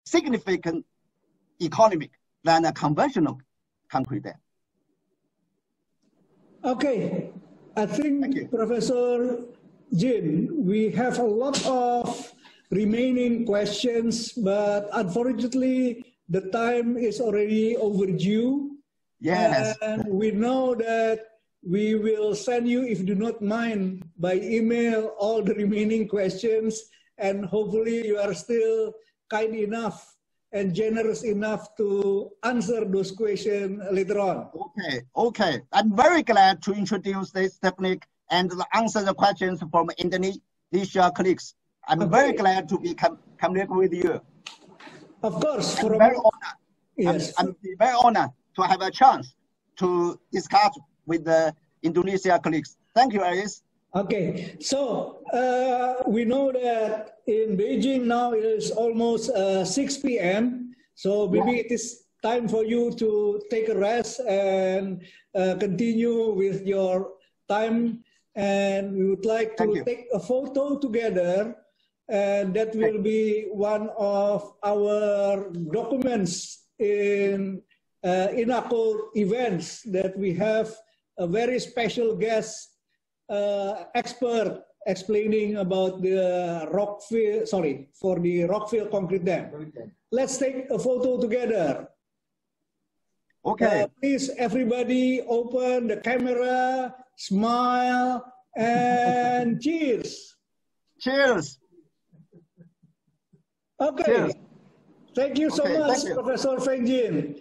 significant economic than a conventional concrete dam. Okay, I think, Professor Jin, we have a lot of remaining questions, but unfortunately, the time is already overdue. Yes. And we know that we will send you, if you do not mind, by email all the remaining questions, and hopefully you are still kind enough and generous enough to answer those questions later on. Okay. I'm very glad to introduce this technique and answer the questions from Indonesia colleagues. I'm very glad to be communicating with you. Of course. I'm very honored. Yes. I'm very honored to have a chance to discuss with the Indonesia colleagues. Thank you, Aris. Okay, so we know that in Beijing now it is almost 6 p.m. So maybe it is time for you to take a rest and continue with your time. And we would like to take a photo together, and that will be one of our documents in INACOL events, that we have a very special guest expert explaining about the Rockville concrete dam. Let's take a photo together. Okay. Please, everybody, open the camera, smile, and cheers. Cheers. Okay. Cheers. Thank you so much, Professor Feng Jin.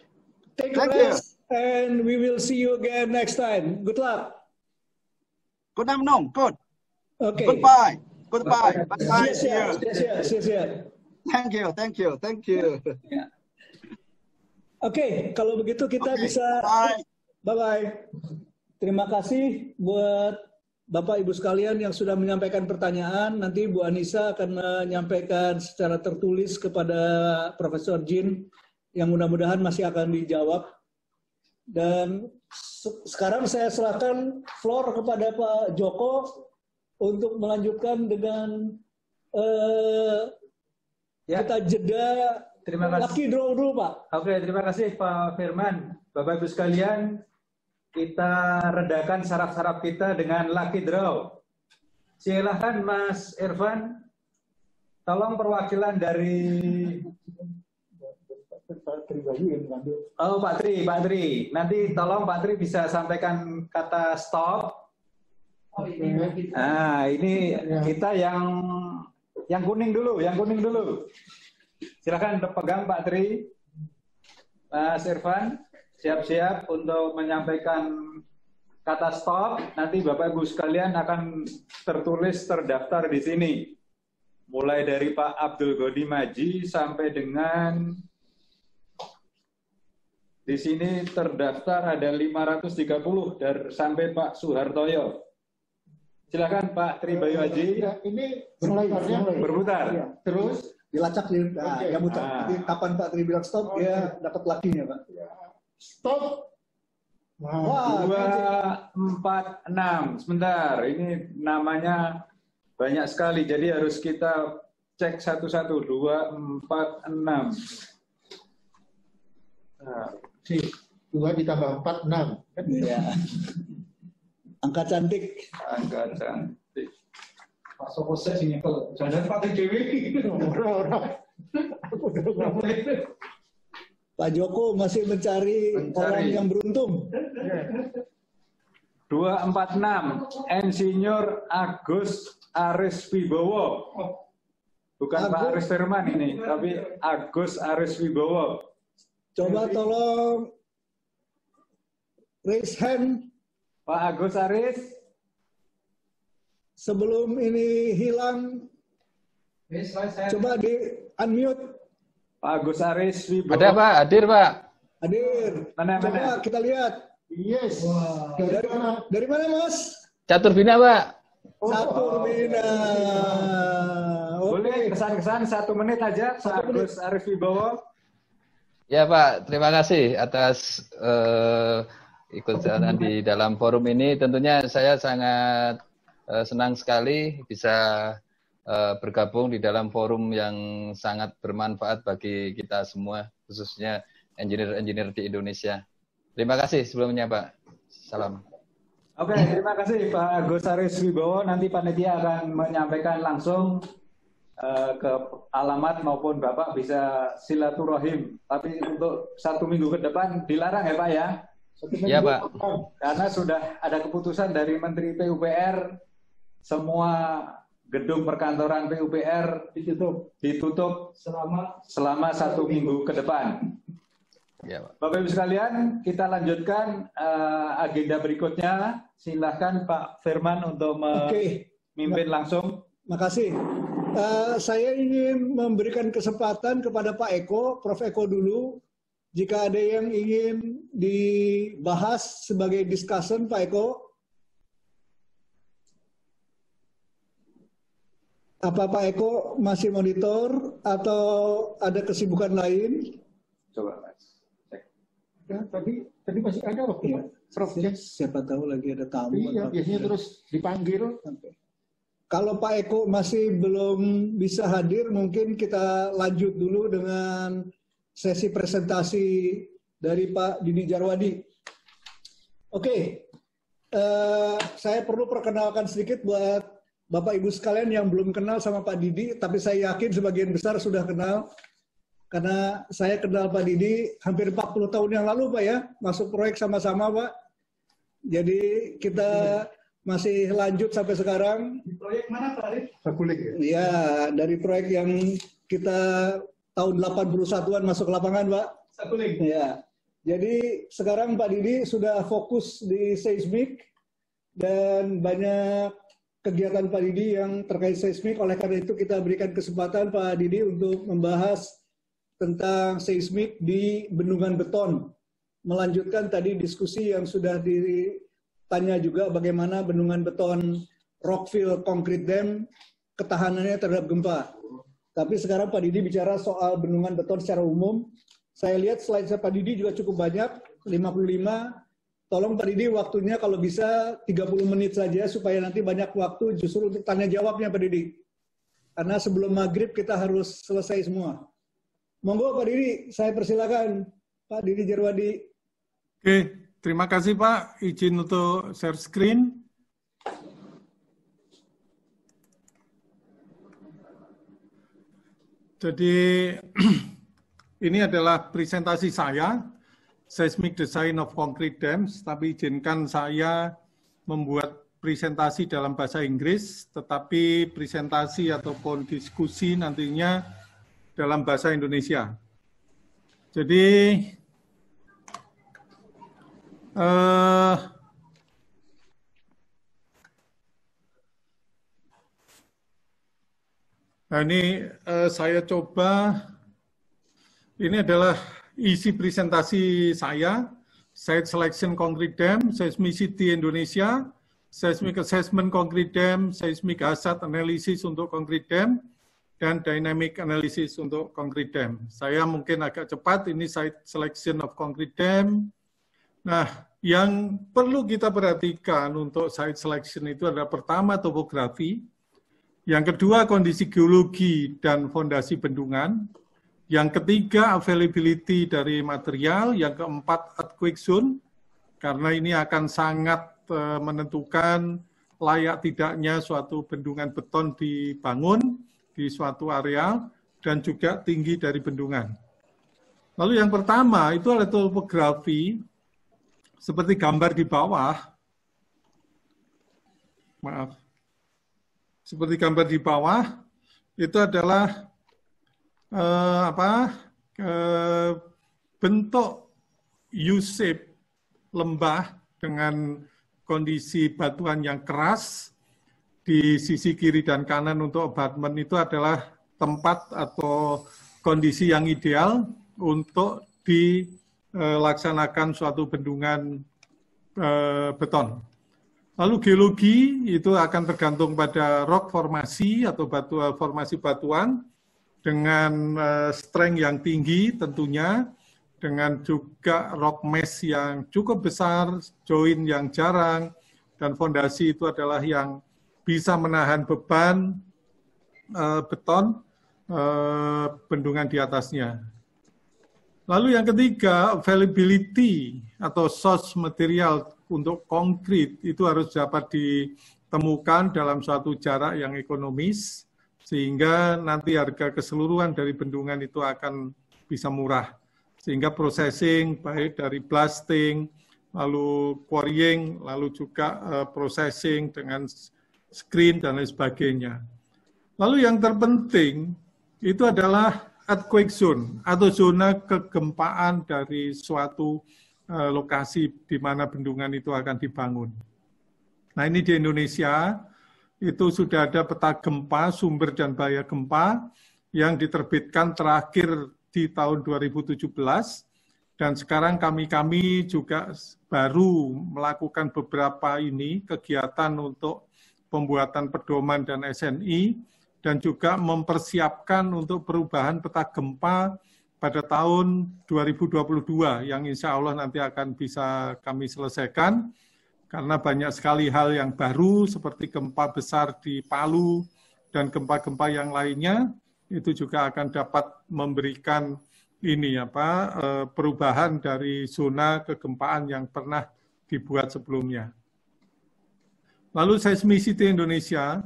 Take a rest, and we will see you again next time. Good luck. Good afternoon. Good. Okay. Goodbye. Goodbye. Bye-bye. Thank you. Yeah. Oke, kalau begitu kita bisa bye-bye. Terima kasih buat Bapak Ibu sekalian yang sudah menyampaikan pertanyaan. Nanti Bu Anissa akan menyampaikan secara tertulis kepada Profesor Jin yang mudah-mudahan masih akan dijawab. Dan sekarang saya serahkan floor kepada Pak Joko untuk melanjutkan dengan kita jeda. Terima kasih. Lucky draw dulu, Pak. Oke, terima kasih Pak Firman. Bapak Ibu sekalian, kita redakan saraf-saraf kita dengan lucky draw. Silahkan Mas Irfan, tolong perwakilan dari Pak Tri. Nanti tolong Pak Tri bisa sampaikan kata stop. Nah, ini kita yang kuning dulu, Silakan pegang Pak Tri. Mas Irfan, siap-siap untuk menyampaikan kata stop. Nanti Bapak Ibu sekalian akan tertulis terdaftar di sini. Mulai dari Pak Abdul Ghani Maji sampai dengan di sini terdaftar ada 530 dan sampai Pak Suhartoyo. Silakan Pak Tri Bayu Haji. Ini berputar. Terus dilacak dia muter. Jadi kapan Pak Tri bilang stop, dia dapat lakinya, Pak. Stop. Wah, 246. Sebentar, ini namanya banyak sekali, jadi harus kita cek satu-satu. 246. Nah, 2 ditambah 4, 6. Iya. Angka cantik. Pak Soko saya sih nyekel. Jangan Pak TJW. Pak Joko masih mencari orang yang beruntung. 246. Insinyur Agus Aris Wibowo. Bukan Pak Aris Firman ini, tapi Agus Aris Wibowo. Coba tolong raise hand. Pak Agus Aris. Sebelum ini hilang, coba di unmute. Pak Agus Aris Wibowo. Ada Pak, hadir Pak. Hadir. Mana? Kita lihat. Yes. Wow. Dari mana Mas? Catur Bina Pak. Catur Bina. Boleh kesan-kesan 1 menit aja Pak Agus Aris Wibowo. Ya Pak, terima kasih atas ikut serta di dalam forum ini. Tentunya saya sangat senang sekali bisa bergabung di dalam forum yang sangat bermanfaat bagi kita semua, khususnya engineer-engineer di Indonesia. Terima kasih sebelumnya, Pak. Salam. Oke, terima kasih Pak Agus Haris Wibowo. Nanti panitia akan menyampaikan langsung ke alamat maupun Bapak bisa silaturahim. Tapi untuk 1 minggu ke depan dilarang ya Pak ya? Iya Pak. Karena sudah ada keputusan dari Menteri PUPR, semua gedung perkantoran PUPR ditutup selama 1 minggu ke depan. Ya, Pak. Bapak Ibu sekalian, kita lanjutkan agenda berikutnya. Silahkan Pak Firman untuk memimpin langsung. Makasih. Saya ingin memberikan kesempatan kepada Pak Eko, Prof. Eko dulu. Jika ada yang ingin dibahas sebagai discussion, Pak Eko. Apa Pak Eko masih monitor atau ada kesibukan lain? Coba Mas. Ya, tadi masih ada waktu, Pak. Prof. Ya. Siapa tahu lagi ada tamu. Iya, biasanya terus dipanggil. Kalau Pak Eko masih belum bisa hadir, mungkin kita lanjut dulu dengan sesi presentasi dari Pak Didi Jarwadi. Oke, saya perlu perkenalkan sedikit buat Bapak Ibu sekalian yang belum kenal sama Pak Didi, tapi saya yakin sebagian besar sudah kenal. Karena saya kenal Pak Didi hampir 40 tahun yang lalu Pak ya, masuk proyek sama-sama Pak. Jadi kita masih lanjut sampai sekarang. Di proyek mana Pak Arif? Saguling ya? Iya, dari proyek yang kita tahun 81-an masuk lapangan Pak. Saguling. Iya. Jadi sekarang Pak Didi sudah fokus di seismik dan banyak kegiatan Pak Didi yang terkait seismik. Oleh karena itu kita berikan kesempatan Pak Didi untuk membahas tentang seismik di bendungan beton. Melanjutkan tadi diskusi yang sudah ditanya juga bagaimana bendungan beton Rockville Concrete Dam ketahanannya terhadap gempa. Tapi sekarang Pak Didi bicara soal bendungan beton secara umum. Saya lihat slide Pak Didi juga cukup banyak, 55. Tolong Pak Didi waktunya kalau bisa 30 menit saja supaya nanti banyak waktu justru untuk tanya jawabnya Pak Didi. Karena sebelum maghrib kita harus selesai semua. Monggo Pak Didi, saya persilakan Pak Didi Jarwadi. Oke, terima kasih Pak. Izin untuk share screen. Jadi ini adalah presentasi saya, Seismic Design of Concrete Dams, tapi izinkan saya membuat presentasi dalam bahasa Inggris, tetapi presentasi ataupun diskusi nantinya dalam bahasa Indonesia. Jadi nah ini saya coba, ini adalah isi presentasi saya, Site Selection Concrete Dam, Seismicity Indonesia, Seismic Assessment Concrete Dam, Seismic Hazard Analysis untuk Concrete Dam, dan Dynamic Analysis untuk Concrete Dam. Saya mungkin agak cepat, ini Site Selection of Concrete Dam. Nah, yang perlu kita perhatikan untuk Site Selection itu adalah pertama topografi, yang kedua kondisi geologi dan fondasi bendungan, yang ketiga availability dari material, yang keempat earthquake zone, karena ini akan sangat menentukan layak tidaknya suatu bendungan beton dibangun di suatu area, dan juga tinggi dari bendungan. Lalu yang pertama itu adalah topografi, seperti gambar di bawah. Maaf. Seperti gambar di bawah, itu adalah bentuk U-shape lembah dengan kondisi batuan yang keras. Di sisi kiri dan kanan untuk abutment itu adalah tempat atau kondisi yang ideal untuk dilaksanakan suatu bendungan beton. Lalu geologi itu akan tergantung pada rock formasi atau formasi batuan dengan strength yang tinggi tentunya, dengan juga rock mass yang cukup besar, join yang jarang, dan fondasi itu adalah yang bisa menahan beban beton, bendungan di atasnya. Lalu yang ketiga, availability atau source material untuk konkrit itu harus dapat ditemukan dalam suatu jarak yang ekonomis, sehingga nanti harga keseluruhan dari bendungan itu akan bisa murah. Sehingga processing, baik dari blasting, lalu quarrying, lalu juga processing dengan screen dan lain sebagainya. Lalu yang terpenting itu adalah earthquake zone atau zona kegempaan dari suatu lokasi di mana bendungan itu akan dibangun. Nah, ini di Indonesia itu sudah ada peta gempa, sumber dan bahaya gempa yang diterbitkan terakhir di tahun 2017, dan sekarang kami juga baru melakukan beberapa kegiatan untuk pembuatan pedoman dan SNI, dan juga mempersiapkan untuk perubahan peta gempa pada tahun 2022 yang insya Allah nanti akan bisa kami selesaikan, karena banyak sekali hal yang baru seperti gempa besar di Palu dan gempa-gempa yang lainnya itu juga akan dapat memberikan perubahan dari zona kegempaan yang pernah dibuat sebelumnya. Lalu seismicity Indonesia,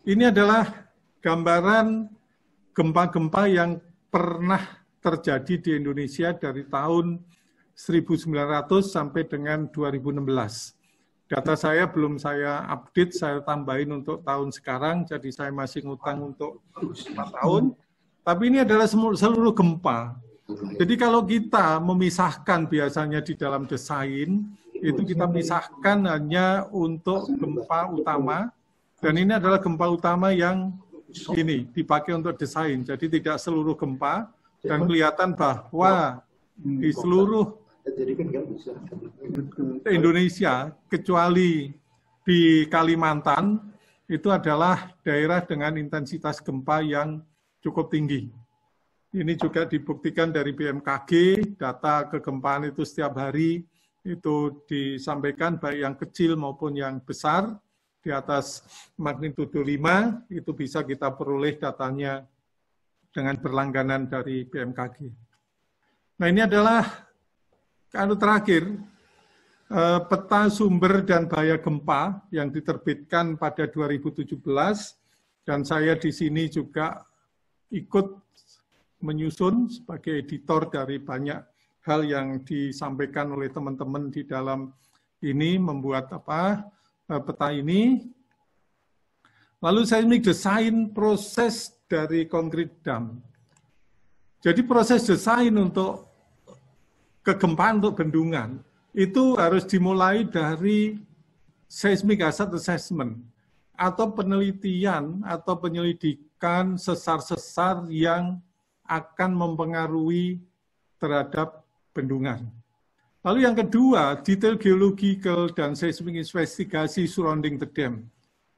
ini adalah gambaran gempa-gempa yang pernah terjadi di Indonesia dari tahun 1900 sampai dengan 2016. Data saya belum saya update, saya tambahin untuk tahun sekarang, jadi saya masih ngutang untuk 4 tahun. Tapi ini adalah seluruh gempa. Jadi kalau kita memisahkan biasanya di dalam desain, itu kita pisahkan hanya untuk gempa utama, dan ini adalah gempa utama yang ini dipakai untuk desain, jadi tidak seluruh gempa, dan kelihatan bahwa di seluruh Indonesia, kecuali di Kalimantan, itu adalah daerah dengan intensitas gempa yang cukup tinggi. Ini juga dibuktikan dari BMKG, data kegempaan itu setiap hari itu disampaikan, baik yang kecil maupun yang besar, di atas magnitudo 5, itu bisa kita peroleh datanya dengan berlangganan dari BMKG. Nah, ini adalah terakhir, peta sumber dan bahaya gempa yang diterbitkan pada 2017, dan saya di sini juga ikut menyusun sebagai editor dari banyak hal yang disampaikan oleh teman-teman di dalam ini, membuat peta ini. Lalu saya desain proses dari concrete dam. Jadi proses desain untuk kegempaan untuk bendungan itu harus dimulai dari seismic hazard assessment atau penelitian atau penyelidikan sesar-sesar yang akan mempengaruhi terhadap bendungan. Lalu yang kedua, detail geological dan seismic investigasi surrounding the dam.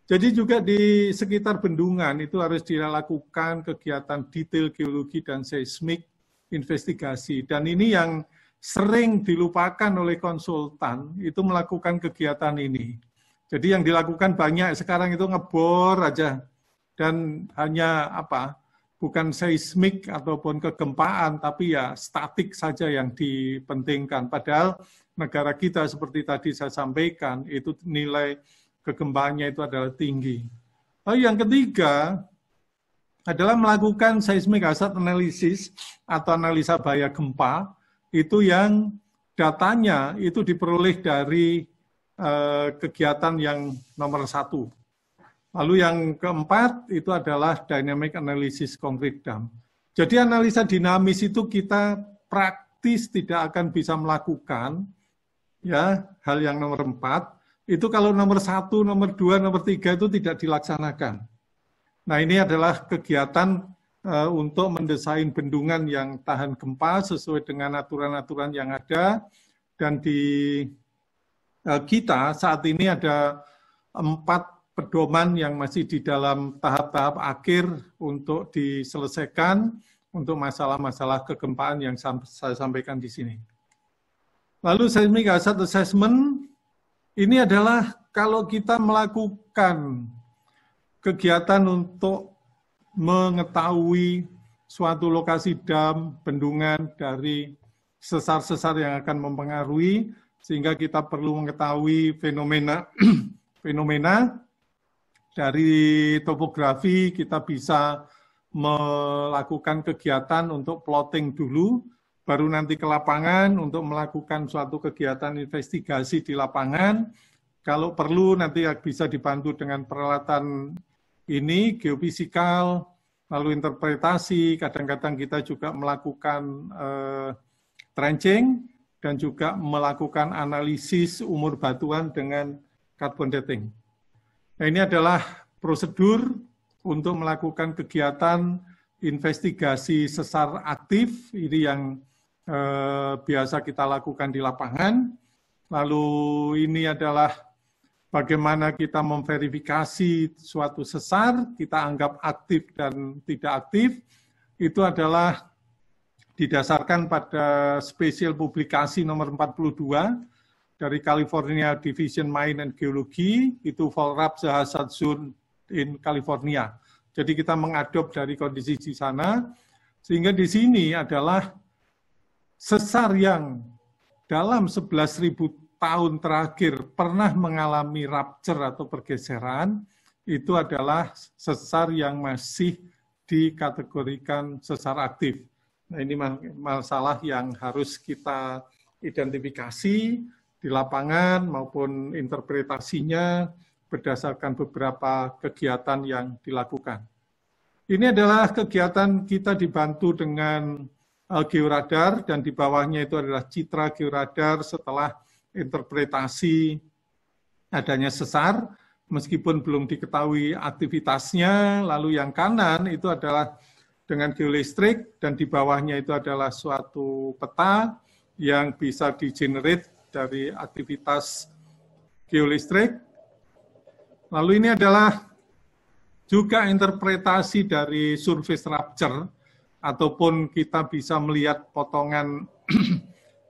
Jadi juga di sekitar bendungan itu harus dilakukan kegiatan detail geologi dan seismik investigasi. Dan ini yang sering dilupakan oleh konsultan, itu melakukan kegiatan ini. Jadi yang dilakukan banyak sekarang itu ngebor aja, dan hanya bukan seismik ataupun kegempaan, tapi ya statik saja yang dipentingkan. Padahal negara kita seperti tadi saya sampaikan, itu nilai kegempaannya itu adalah tinggi. Lalu yang ketiga adalah melakukan seismic hazard analysis atau analisa bahaya gempa, itu yang datanya itu diperoleh dari kegiatan yang nomor 1. Lalu yang keempat itu adalah dynamic analysis concrete dam. Jadi analisa dinamis itu kita praktis tidak akan bisa melakukan, ya, hal yang nomor 4. Itu kalau nomor 1, nomor 2, nomor 3 itu tidak dilaksanakan. Nah, ini adalah kegiatan untuk mendesain bendungan yang tahan gempa sesuai dengan aturan-aturan yang ada. Dan di kita saat ini ada 4 pedoman yang masih di dalam tahap-tahap akhir untuk diselesaikan untuk masalah-masalah kegempaan yang saya sampaikan di sini. Lalu seismic hazard assessment, ini adalah kalau kita melakukan kegiatan untuk mengetahui suatu lokasi dam, bendungan dari sesar-sesar yang akan mempengaruhi, sehingga kita perlu mengetahui fenomena dari topografi. Kita bisa melakukan kegiatan untuk plotting dulu, baru nanti ke lapangan untuk melakukan suatu kegiatan investigasi di lapangan. Kalau perlu nanti bisa dibantu dengan peralatan ini, geofisikal, lalu interpretasi, kadang-kadang kita juga melakukan trenching, dan juga melakukan analisis umur batuan dengan carbon dating. Nah, ini adalah prosedur untuk melakukan kegiatan investigasi sesar aktif, ini yang biasa kita lakukan di lapangan. Lalu ini adalah bagaimana kita memverifikasi suatu sesar, kita anggap aktif dan tidak aktif, itu adalah didasarkan pada spesial publikasi nomor 42 dari California Division Mine and Geology, itu Volrap the Hazard Zone in California. Jadi kita mengadop dari kondisi di sana, sehingga di sini adalah sesar yang dalam 11.000 tahun terakhir pernah mengalami rupture atau pergeseran, itu adalah sesar yang masih dikategorikan sesar aktif. Nah, ini masalah yang harus kita identifikasi di lapangan maupun interpretasinya berdasarkan beberapa kegiatan yang dilakukan. Ini adalah kegiatan kita dibantu dengan georadar, dan di bawahnya itu adalah citra georadar setelah interpretasi adanya sesar, meskipun belum diketahui aktivitasnya. Lalu yang kanan itu adalah dengan geolistrik, dan di bawahnya itu adalah suatu peta yang bisa di-generate dari aktivitas geolistrik. Lalu ini adalah juga interpretasi dari surface rupture, ataupun kita bisa melihat potongan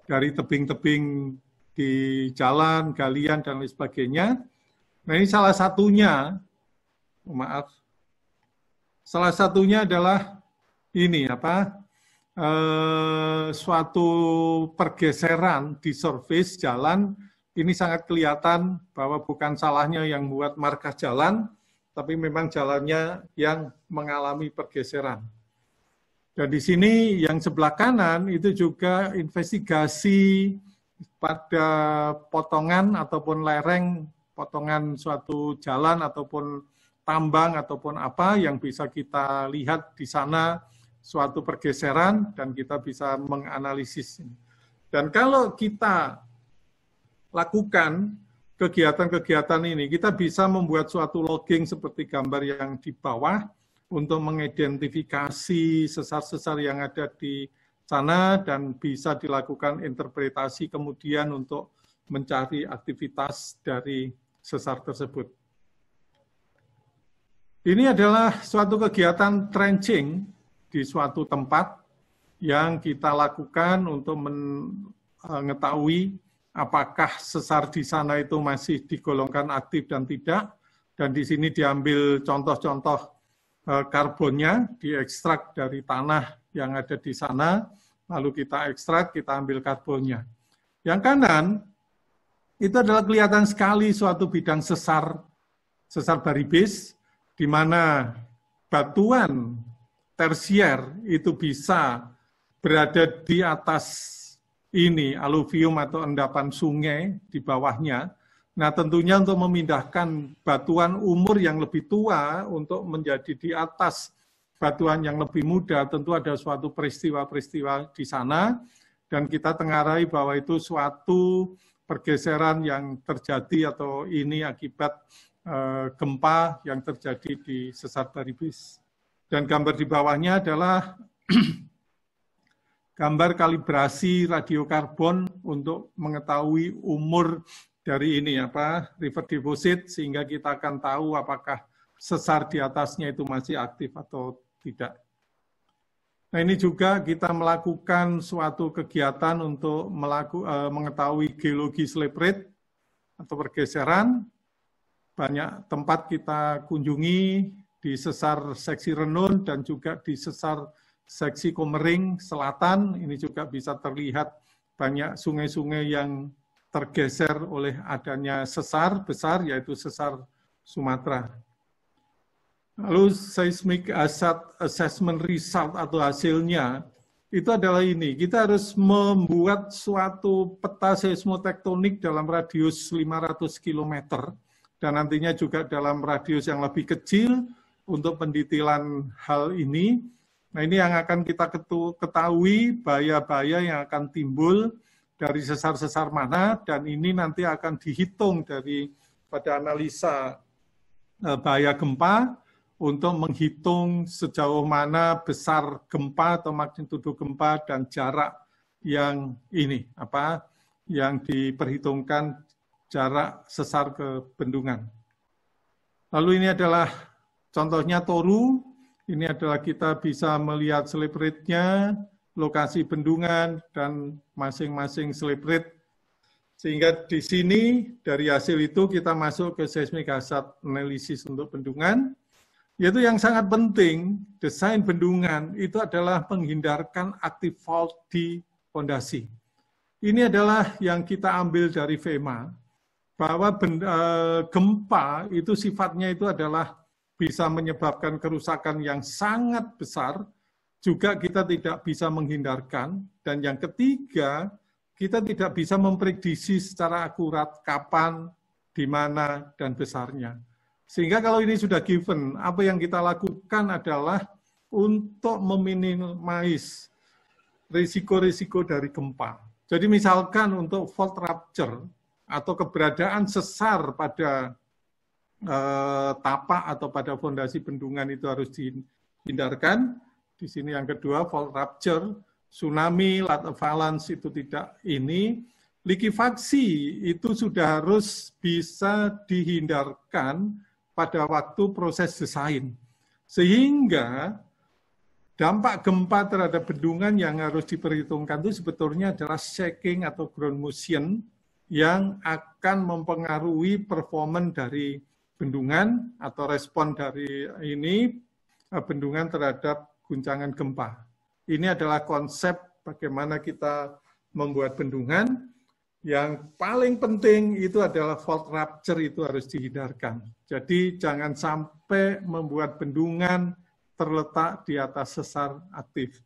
dari tebing-tebing di jalan, galian, dan lain sebagainya. Nah, ini salah satunya, salah satunya adalah ini suatu pergeseran di surface jalan. Ini sangat kelihatan bahwa bukan salahnya yang buat marka jalan, tapi memang jalannya yang mengalami pergeseran. Dan di sini yang sebelah kanan itu juga investigasi pada potongan ataupun lereng, potongan suatu jalan ataupun tambang ataupun apa yang bisa kita lihat di sana suatu pergeseran, dan kita bisa menganalisis. Dan kalau kita lakukan kegiatan-kegiatan ini, kita bisa membuat suatu logging seperti gambar yang di bawah untuk mengidentifikasi sesar-sesar yang ada di sana, dan bisa dilakukan interpretasi kemudian untuk mencari aktivitas dari sesar tersebut. Ini adalah suatu kegiatan trenching di suatu tempat yang kita lakukan untuk mengetahui apakah sesar di sana itu masih digolongkan aktif dan tidak. Dan di sini diambil contoh-contoh karbonnya, diekstrak dari tanah yang ada di sana, lalu kita ekstrak, kita ambil karbonnya. Yang kanan, itu adalah kelihatan sekali suatu bidang sesar baribis, di mana batuan tersier itu bisa berada di atas ini, aluvium atau endapan sungai di bawahnya. Nah, tentunya untuk memindahkan batuan umur yang lebih tua untuk menjadi di atas batuan yang lebih muda, tentu ada suatu peristiwa-peristiwa di sana, dan kita tengarai bahwa itu suatu pergeseran yang terjadi atau ini akibat gempa yang terjadi di sesar baribis. Dan gambar di bawahnya adalah gambar kalibrasi radiokarbon untuk mengetahui umur dari ini river deposit, sehingga kita akan tahu apakah sesar di atasnya itu masih aktif atau tidak. Nah, ini juga kita melakukan suatu kegiatan untuk mengetahui geologi slip rate atau pergeseran. Banyak tempat kita kunjungi di sesar seksi Renun dan juga di sesar seksi Komering Selatan. Ini juga bisa terlihat banyak sungai-sungai yang tergeser oleh adanya sesar besar, yaitu sesar Sumatera. Lalu seismic assessment result atau hasilnya, itu adalah ini, kita harus membuat suatu peta seismotektonik dalam radius 500 km, dan nantinya juga dalam radius yang lebih kecil untuk pendetailan hal ini. Nah, ini yang akan kita ketahui bahaya-bahaya yang akan timbul dari sesar-sesar mana, dan ini nanti akan dihitung dari pada analisa bahaya gempa untuk menghitung sejauh mana besar gempa atau magnitudo gempa dan jarak yang ini, yang diperhitungkan jarak sesar ke bendungan. Lalu ini adalah contohnya Toru, ini adalah kita bisa melihat slip rate-nya, lokasi bendungan, dan masing-masing slip rate. Sehingga di sini, dari hasil itu kita masuk ke seismic hazard analysis untuk bendungan, yaitu yang sangat penting, desain bendungan itu adalah menghindarkan active fault di fondasi. Ini adalah yang kita ambil dari FEMA, bahwa gempa itu sifatnya itu adalah bisa menyebabkan kerusakan yang sangat besar, juga kita tidak bisa menghindarkan, dan yang ketiga, kita tidak bisa memprediksi secara akurat kapan, di mana, dan besarnya. Sehingga kalau ini sudah given, apa yang kita lakukan adalah untuk meminimais risiko-risiko dari gempa. Jadi misalkan untuk fault rupture atau keberadaan sesar pada tapak atau pada fondasi bendungan itu harus dihindarkan. Di sini yang kedua, fault rupture, tsunami, lateral avalanche itu tidak ini. Likuifaksi itu sudah harus bisa dihindarkan pada waktu proses desain. Sehingga dampak gempa terhadap bendungan yang harus diperhitungkan itu sebetulnya adalah shaking atau ground motion yang akan mempengaruhi performan dari bendungan atau respon dari ini bendungan terhadap guncangan gempa. Ini adalah konsep bagaimana kita membuat bendungan. Yang paling penting itu adalah fault rupture itu harus dihindarkan. Jadi jangan sampai membuat bendungan terletak di atas sesar aktif.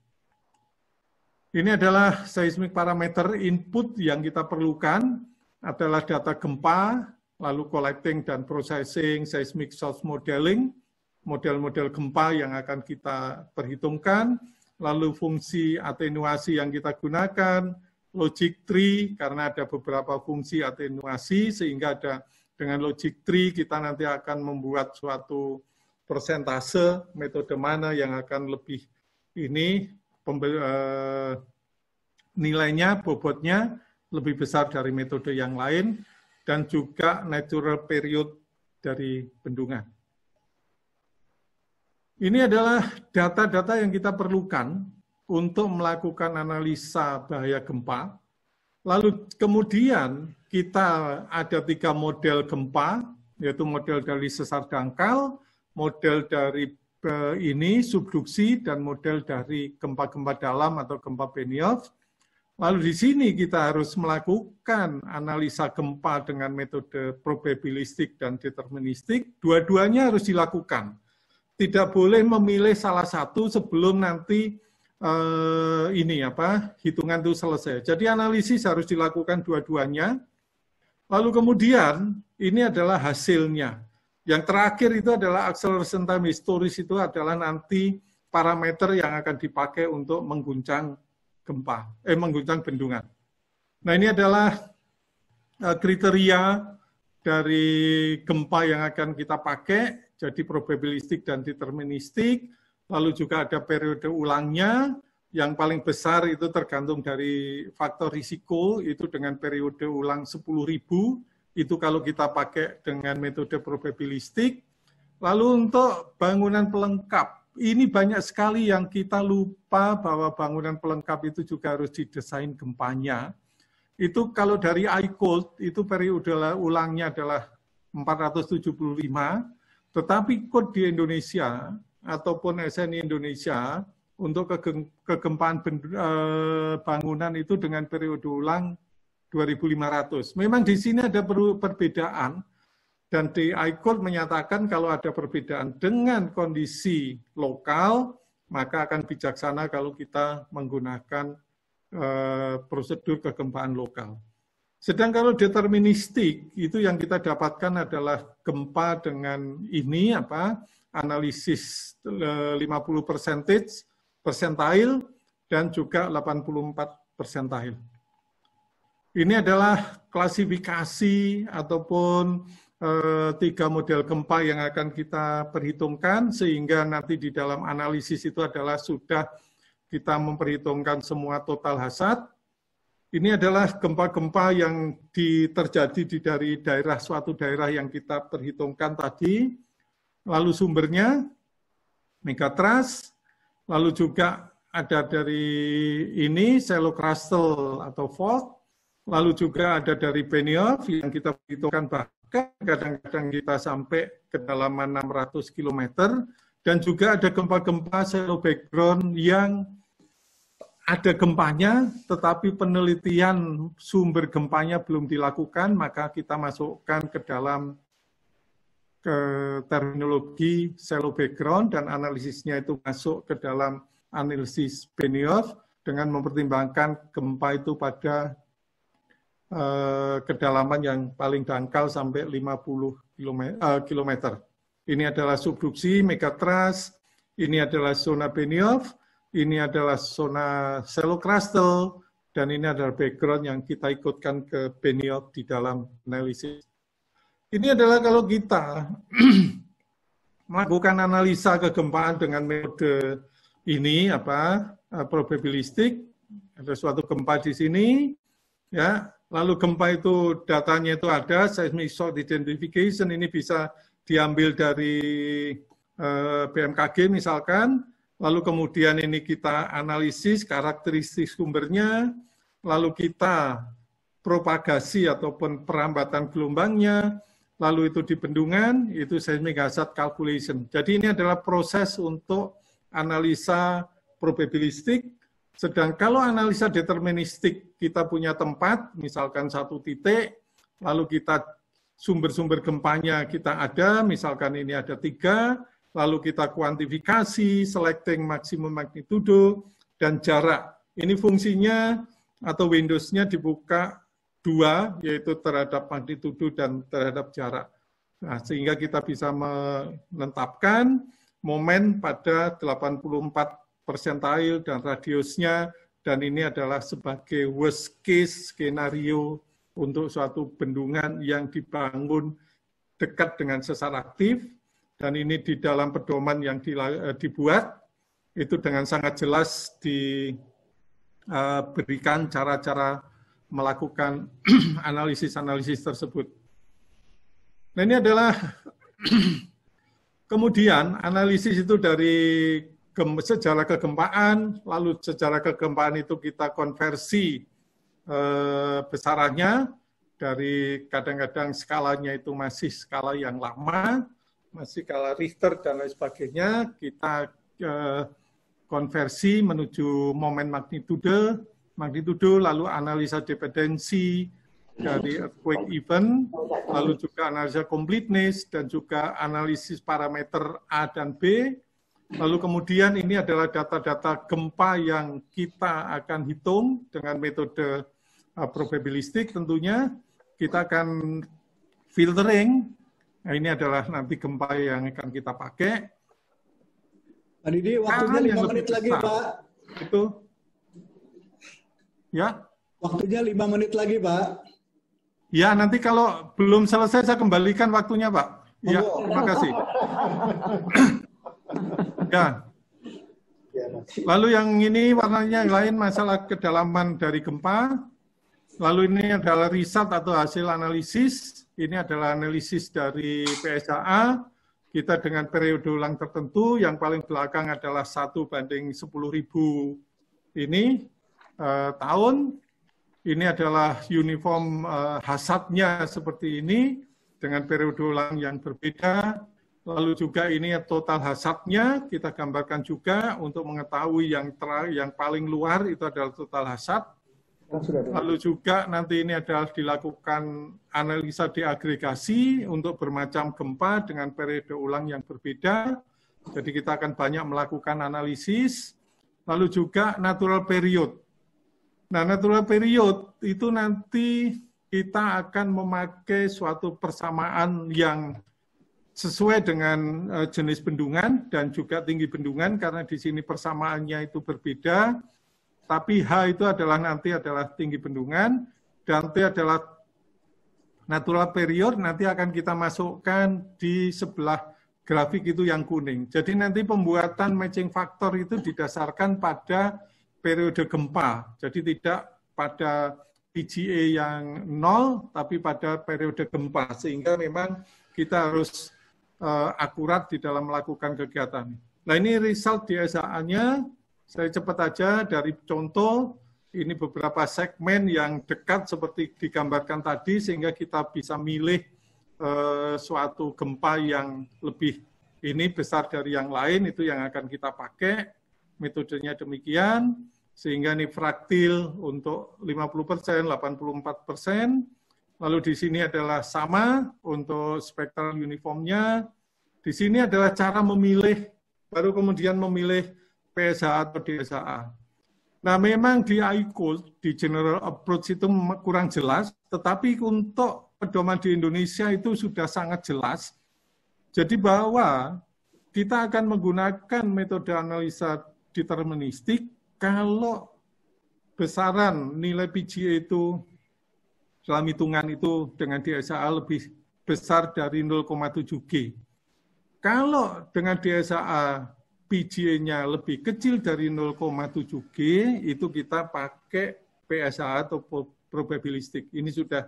Ini adalah seismic parameter input yang kita perlukan adalah data gempa, lalu collecting dan processing seismic source modeling, model-model gempa yang akan kita perhitungkan, lalu fungsi atenuasi yang kita gunakan, logic tree, karena ada beberapa fungsi atenuasi, sehingga ada dengan logic tree kita nanti akan membuat suatu persentase metode mana yang akan lebih ini nilainya, bobotnya lebih besar dari metode yang lain, dan juga natural period dari bendungan. Ini adalah data-data yang kita perlukan untuk melakukan analisa bahaya gempa. Lalu kemudian kita ada 3 model gempa, yaitu model dari sesar dangkal, model dari ini subduksi, dan model dari gempa-gempa dalam atau gempa Benioff. Lalu di sini kita harus melakukan analisa gempa dengan metode probabilistik dan deterministik. Dua-duanya harus dilakukan. Tidak boleh memilih salah satu sebelum nanti hitungan itu selesai. Jadi analisis harus dilakukan dua-duanya. Lalu kemudian ini adalah hasilnya. Yang terakhir itu adalah acceleration time historis, itu adalah nanti parameter yang akan dipakai untuk mengguncang gempa, mengguncang bendungan. Nah, ini adalah kriteria dari gempa yang akan kita pakai, jadi probabilistik dan deterministik. Lalu juga ada periode ulangnya, yang paling besar itu tergantung dari faktor risiko, itu dengan periode ulang 10.000, itu kalau kita pakai dengan metode probabilistik. Lalu untuk bangunan pelengkap, ini banyak sekali yang kita lupa bahwa bangunan pelengkap itu juga harus didesain gempanya. Itu kalau dari iCold, itu periode ulangnya adalah 475, Tetapi KUT di Indonesia ataupun SNI Indonesia untuk kegempaan bangunan itu dengan periode ulang 2500. Memang di sini ada perbedaan, dan di ICORT menyatakan kalau ada perbedaan dengan kondisi lokal, maka akan bijaksana kalau kita menggunakan prosedur kegempaan lokal. Sedang kalau deterministik, itu yang kita dapatkan adalah gempa dengan ini, analisis 50 persentile, dan juga 84 persentile. Ini adalah klasifikasi ataupun 3 model gempa yang akan kita perhitungkan, sehingga nanti di dalam analisis itu adalah sudah kita memperhitungkan semua total hazard. Ini adalah gempa-gempa yang terjadi dari suatu daerah yang kita perhitungkan tadi, lalu sumbernya, megatrust, lalu juga ada dari ini, shallow crustal atau fault, lalu juga ada dari Benioff yang kita perhitungkan bahkan kadang-kadang kita sampai kedalaman 600 km, dan juga ada gempa-gempa shallow background yang ada gempanya, tetapi penelitian sumber gempanya belum dilakukan, maka kita masukkan ke dalam terminologi shallow background, dan analisisnya itu masuk ke dalam analisis Benioff dengan mempertimbangkan gempa itu pada kedalaman yang paling dangkal sampai 50 km. Ini adalah subduksi, megatrust, ini adalah zona Benioff, ini adalah zona shallow crustal, dan ini adalah background yang kita ikutkan ke Benioff di dalam analisis. Ini adalah kalau kita melakukan analisa kegempaan dengan metode ini, probabilistik, ada suatu gempa di sini, ya, lalu gempa itu datanya itu ada, seismic shock identification, ini bisa diambil dari BMKG misalkan, lalu kemudian ini kita analisis karakteristik sumbernya, lalu kita propagasi ataupun perambatan gelombangnya, lalu itu di bendungan, itu seismic hazard calculation. Jadi ini adalah proses untuk analisa probabilistik, sedang kalau analisa deterministik kita punya tempat, misalkan satu titik, lalu kita sumber-sumber gempanya kita ada, misalkan ini ada 3, lalu kita kuantifikasi, selecting maksimum magnitudo, dan jarak. Ini fungsinya atau Windows-nya dibuka 2, yaitu terhadap magnitudo dan terhadap jarak. Nah, sehingga kita bisa menetapkan momen pada 84 persentile dan radiusnya, dan ini adalah sebagai worst case skenario untuk suatu bendungan yang dibangun dekat dengan sesar aktif. Dan ini di dalam pedoman yang dibuat, itu dengan sangat jelas diberikan cara-cara melakukan analisis-analisis tersebut. Nah, ini adalah kemudian analisis itu dari sejarah kegempaan, lalu sejarah kegempaan itu kita konversi besarannya, dari kadang-kadang skalanya itu masih skala yang lama, masih skala Richter dan lain sebagainya, kita konversi menuju momen magnitudo, lalu analisa dependensi dari earthquake event, lalu juga analisa completeness, dan juga analisis parameter A dan B. Lalu kemudian ini adalah data-data gempa yang kita akan hitung dengan metode probabilistik tentunya. Kita akan filtering. Nah, ini adalah nanti gempa yang akan kita pakai. Pak Didi, waktunya 5 menit lagi, Pak. Itu. Ya. Waktunya 5 menit lagi, Pak. Ya, nanti kalau belum selesai saya kembalikan waktunya, Pak. Ya, terima kasih. Ya. Lalu yang ini warnanya yang lain masalah kedalaman dari gempa. Lalu ini adalah riset atau hasil analisis. Ini adalah analisis dari PSAA. Kita dengan periode ulang tertentu, yang paling belakang adalah 1/10.000 ini tahun. Ini adalah uniform hazardnya seperti ini, dengan periode ulang yang berbeda. Lalu juga ini total hazardnya kita gambarkan juga untuk mengetahui yang paling luar itu adalah total hazard. Lalu juga nanti ini adalah dilakukan analisa diagregasi untuk bermacam gempa dengan periode ulang yang berbeda. Jadi kita akan banyak melakukan analisis. Lalu juga natural period. Nah, natural period itu nanti kita akan memakai suatu persamaan yang sesuai dengan jenis bendungan dan juga tinggi bendungan, karena di sini persamaannya itu berbeda. Tapi H itu adalah nanti adalah tinggi bendungan, dan T adalah natural period, nanti akan kita masukkan di sebelah grafik itu yang kuning. Jadi nanti pembuatan matching factor itu didasarkan pada periode gempa. Jadi tidak pada PGA yang 0, tapi pada periode gempa. Sehingga memang kita harus akurat di dalam melakukan kegiatan. Nah, ini result DSA-nya, saya cepat aja dari contoh, ini beberapa segmen yang dekat seperti digambarkan tadi, sehingga kita bisa milih suatu gempa yang lebih ini besar dari yang lain, itu yang akan kita pakai. Metodenya demikian, sehingga ini fraktil untuk 50%, 84%, lalu di sini adalah sama untuk spektral uniformnya. Di sini adalah cara memilih, baru kemudian memilih PSA atau DSA. Nah, memang di ICO, di general approach itu kurang jelas, tetapi untuk pedoman di Indonesia itu sudah sangat jelas. Jadi bahwa kita akan menggunakan metode analisa deterministik kalau besaran nilai PGA itu dalam hitungan itu dengan DSA lebih besar dari 0,7 G. Kalau dengan DSA PGA-nya lebih kecil dari 0,7 G, itu kita pakai PSA atau probabilistik. Ini sudah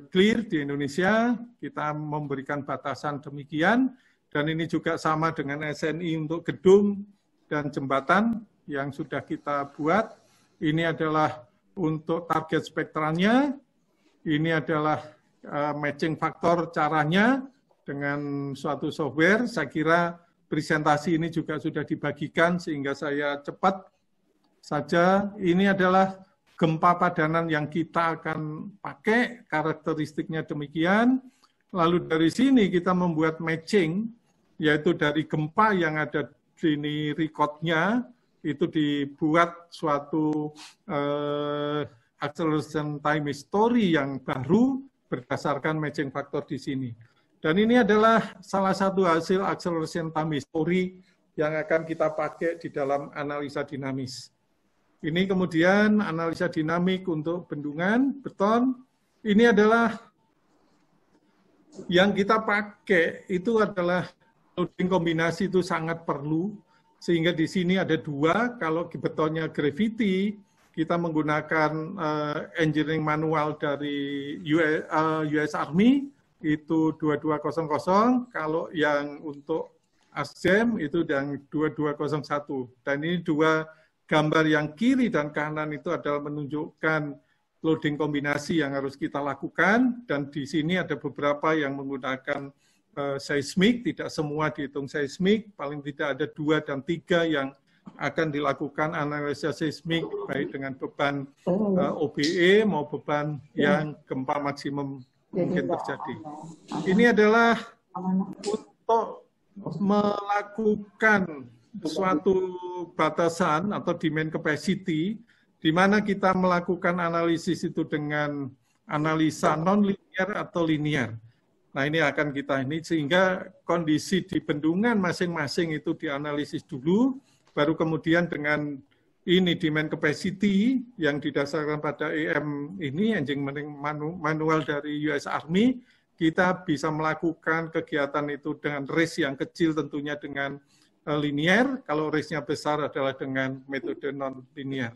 clear di Indonesia, kita memberikan batasan demikian, dan ini juga sama dengan SNI untuk gedung dan jembatan yang sudah kita buat. Ini adalah untuk target spektralnya, ini adalah matching faktor caranya dengan suatu software. Saya kira presentasi ini juga sudah dibagikan sehingga saya cepat saja. Ini adalah gempa padanan yang kita akan pakai, karakteristiknya demikian. Lalu dari sini kita membuat matching, yaitu dari gempa yang ada di sini recordnya, itu dibuat suatu acceleration time history yang baru berdasarkan matching factor di sini. Dan ini adalah salah satu hasil acceleration time history yang akan kita pakai di dalam analisa dinamis. Ini kemudian analisa dinamik untuk bendungan, beton. Ini adalah yang kita pakai itu adalah loading kombinasi itu sangat perlu. Sehingga di sini ada dua, kalau betonnya gravity, kita menggunakan engineering manual dari US Army, itu 2200, kalau yang untuk ASGEM itu yang 2201. Dan ini dua gambar yang kiri dan kanan itu adalah menunjukkan loading kombinasi yang harus kita lakukan, dan di sini ada beberapa yang menggunakan seismik, tidak semua dihitung seismik, paling tidak ada 2 dan 3 yang akan dilakukan analisa seismik, baik dengan beban OBE maupun beban yang gempa maksimum mungkin terjadi. Ini adalah untuk melakukan suatu batasan atau demand capacity, di mana kita melakukan analisis itu dengan analisa non-linear atau linear. Nah, ini akan kita ini, sehingga kondisi di bendungan masing-masing itu dianalisis dulu, baru kemudian dengan ini demand capacity yang didasarkan pada EM ini, engineering manual dari US Army, kita bisa melakukan kegiatan itu dengan range yang kecil tentunya dengan linear, kalau range-nya besar adalah dengan metode non-linear.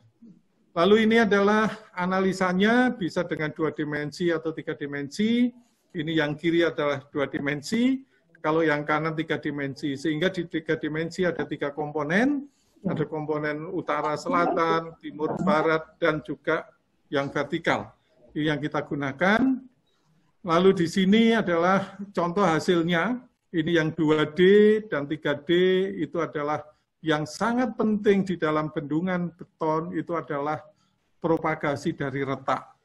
Lalu ini adalah analisanya bisa dengan 2 dimensi atau 3 dimensi. Ini yang kiri adalah 2 dimensi, kalau yang kanan 3 dimensi. Sehingga di 3 dimensi ada 3 komponen, ada komponen utara, selatan, timur, barat, dan juga yang vertikal. Ini yang kita gunakan. Lalu di sini adalah contoh hasilnya. ini yang 2D dan 3D itu adalah yang sangat penting di dalam bendungan beton itu adalah propagasi dari retak.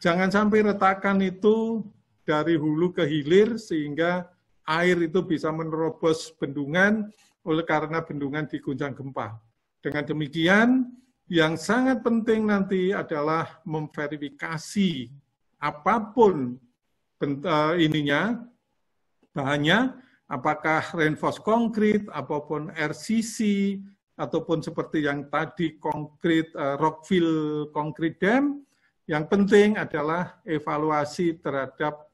Jangan sampai retakan itu dari hulu ke hilir sehingga air itu bisa menerobos bendungan oleh karena bendungan diguncang gempa. Dengan demikian, yang sangat penting nanti adalah memverifikasi apapun bahannya, apakah reinforced concrete, apapun RCC, ataupun seperti yang tadi konkret Rockfill Concrete Dam. Yang penting adalah evaluasi terhadap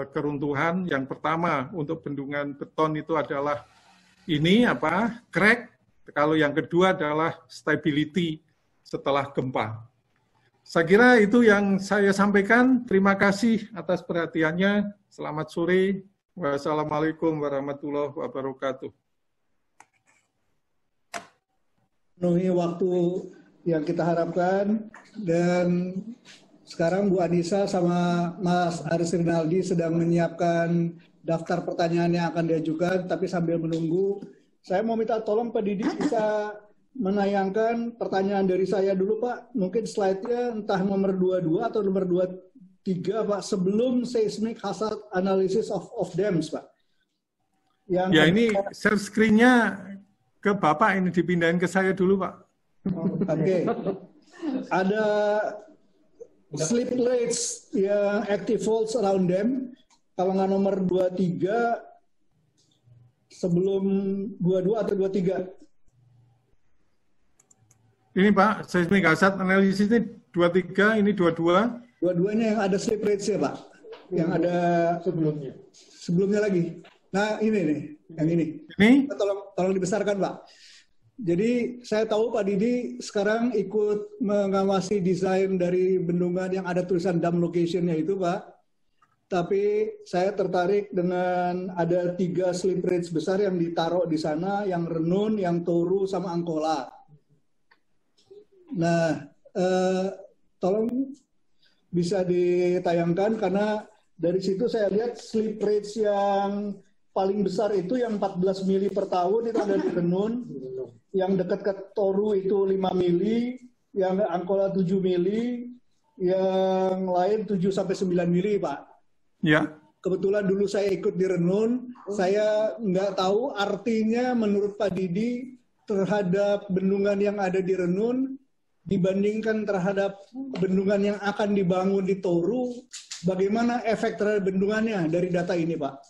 keruntuhan. Yang pertama untuk bendungan beton itu adalah crack. Kalau yang kedua adalah stability setelah gempa. Saya kira itu yang saya sampaikan. Terima kasih atas perhatiannya. Selamat sore. Wassalamualaikum warahmatullahi wabarakatuh. Penuhi waktu yang kita harapkan, dan sekarang Bu Anissa sama Mas Aris Rinaldi sedang menyiapkan daftar pertanyaan yang akan diajukan, tapi sambil menunggu, saya mau minta tolong Pak Didi bisa menayangkan pertanyaan dari saya dulu Pak, mungkin slide-nya entah nomor 22 atau nomor 23 Pak, sebelum seismic hazard analysis of dams Pak. Ya ini share screen-nya ke Bapak, ini dipindahin ke saya dulu Pak. Oke. Ada slip rates yang active faults around them. Kalau nggak nomor 23, sebelum 22 atau 23. Ini Pak, seismic hazard analysis ini 23, ini 22. Dua-duanya yang ada slip rates-nya Pak. Yang ada sebelumnya. Sebelumnya lagi. Nah ini nih, yang ini. Ini? Tolong dibesarkan Pak. Jadi saya tahu Pak Didi sekarang ikut mengawasi desain dari bendungan yang ada tulisan dam location-nya itu Pak. Tapi saya tertarik dengan ada 3 slip rates besar yang ditaruh di sana, yang Renun, yang Toru, sama Angkola. Nah, tolong bisa ditayangkan karena dari situ saya lihat slip rates yang paling besar itu yang 14 mili per tahun itu ada di Renun. Yang dekat ke Toru itu 5 mili, yang Angkola 7 mili, yang lain 7 sampai 9 mili, Pak. Ya. Kebetulan dulu saya ikut di Renun, saya nggak tahu artinya menurut Pak Didi terhadap bendungan yang ada di Renun dibandingkan terhadap bendungan yang akan dibangun di Toru, bagaimana efek terhadap bendungannya dari data ini, Pak?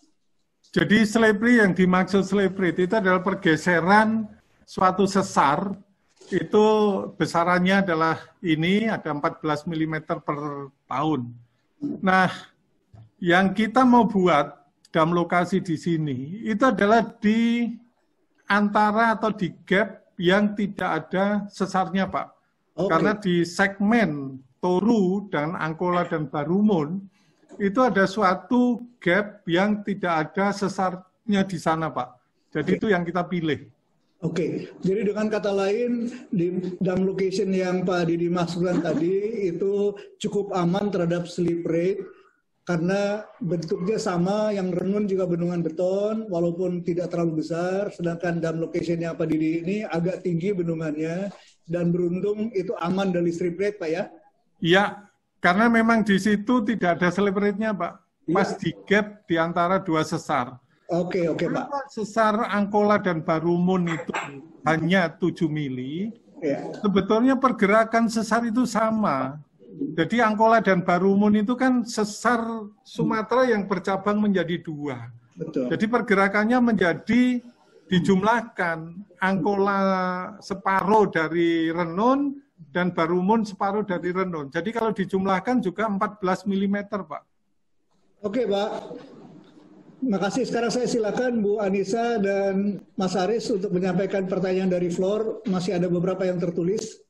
Jadi slippery yang dimaksud slippery itu adalah pergeseran suatu sesar, itu besarannya adalah ini, ada 14 mm per tahun. Nah, yang kita mau buat dam lokasi di sini, itu adalah di antara atau di gap yang tidak ada sesarnya, Pak. Okay. Karena di segmen Toru dan Angkola dan Barumun, itu ada suatu gap yang tidak ada sesarnya di sana, Pak. Jadi itu yang kita pilih. Oke, jadi dengan kata lain, di dam location yang Pak Didi maksudkan tadi itu cukup aman terhadap slip rate karena bentuknya sama, yang Renun juga bendungan beton walaupun tidak terlalu besar, sedangkan dam location yang Pak Didi ini agak tinggi bendungannya dan beruntung itu aman dari slip rate, Pak ya? Iya, karena memang di situ tidak ada slip rate-nya, Pak. Pas di gap di antara 2 sesar. Oke, Pak. Sesar Angkola dan Barumun itu hanya 7 mili. Ya. Sebetulnya pergerakan sesar itu sama. Jadi Angkola dan Barumun itu kan sesar Sumatera yang bercabang menjadi 2. Betul. Jadi pergerakannya menjadi dijumlahkan. Angkola separuh dari Renun dan Barumun separuh dari Renun. Jadi kalau dijumlahkan juga 14 mm, Pak. Oke, Pak. Terima kasih. Sekarang saya silakan Bu Anissa dan Mas Aris untuk menyampaikan pertanyaan dari floor. Masih ada beberapa yang tertulis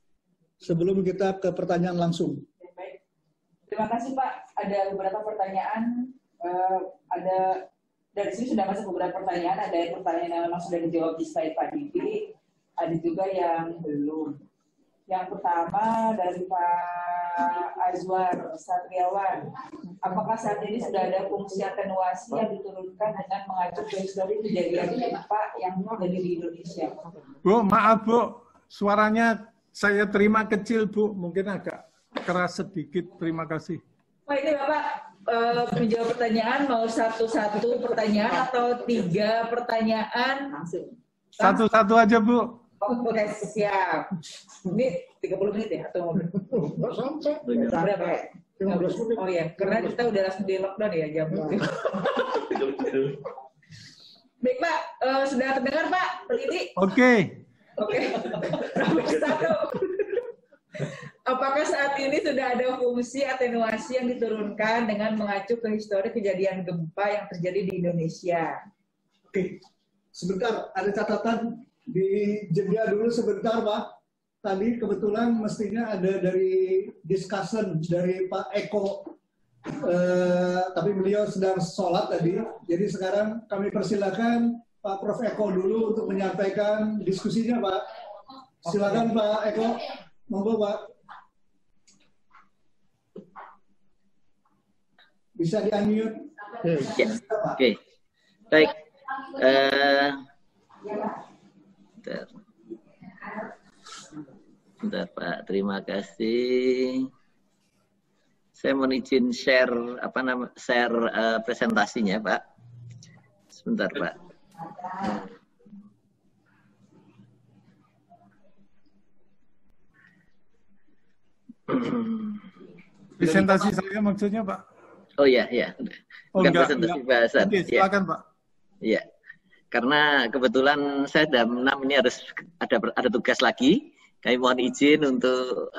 sebelum kita ke pertanyaan langsung. Baik. Terima kasih Pak. Ada beberapa pertanyaan. Ada dari sini sudah masuk beberapa pertanyaan. Ada pertanyaan yang memang sudah dijawab di slide Pak Didi. Ada juga yang belum. Yang pertama dari Pak Azwar Satriawan. apakah saat ini sudah ada fungsi atenuasi yang diturunkan dengan mengacu ke histori kejadian gempa yang terjadi di Indonesia? Bu, maaf Bu, suaranya saya terima kecil Bu, mungkin agak keras sedikit. Terima kasih. Pak, ini Bapak menjawab pertanyaan, mau satu-satu pertanyaan atau 3 pertanyaan? Langsung. Satu-satu aja Bu. Oke, siap. Ini 30 menit ya? Atau berapa ya? 15 menit. Oh ya, karena kita udah langsung di lockdown ya jam. Baik Pak, sudah terdengar Pak? Ini? Oke. Apakah saat ini sudah ada fungsi atenuasi yang diturunkan dengan mengacu ke histori kejadian gempa yang terjadi di Indonesia? Oke, sebentar, ada catatan di jeda dulu sebentar Pak. Tadi kebetulan mestinya ada dari discussion dari Pak Eko, tapi beliau sedang sholat tadi. Jadi sekarang kami persilakan Pak Prof. Eko dulu untuk menyampaikan diskusinya Pak. Silakan Pak Eko, monggo Pak. Bisa di-unmute. Oke. Baik. Bentar Pak, terima kasih. Saya mohon izin share presentasinya Pak. Sebentar Pak. Presentasi saya maksudnya Pak. Oh iya, iya. Bukan presentasi bahasan. Oke, silakan Pak. Iya. Karena kebetulan saya jam 6 ini harus ada tugas lagi. Kami mohon izin untuk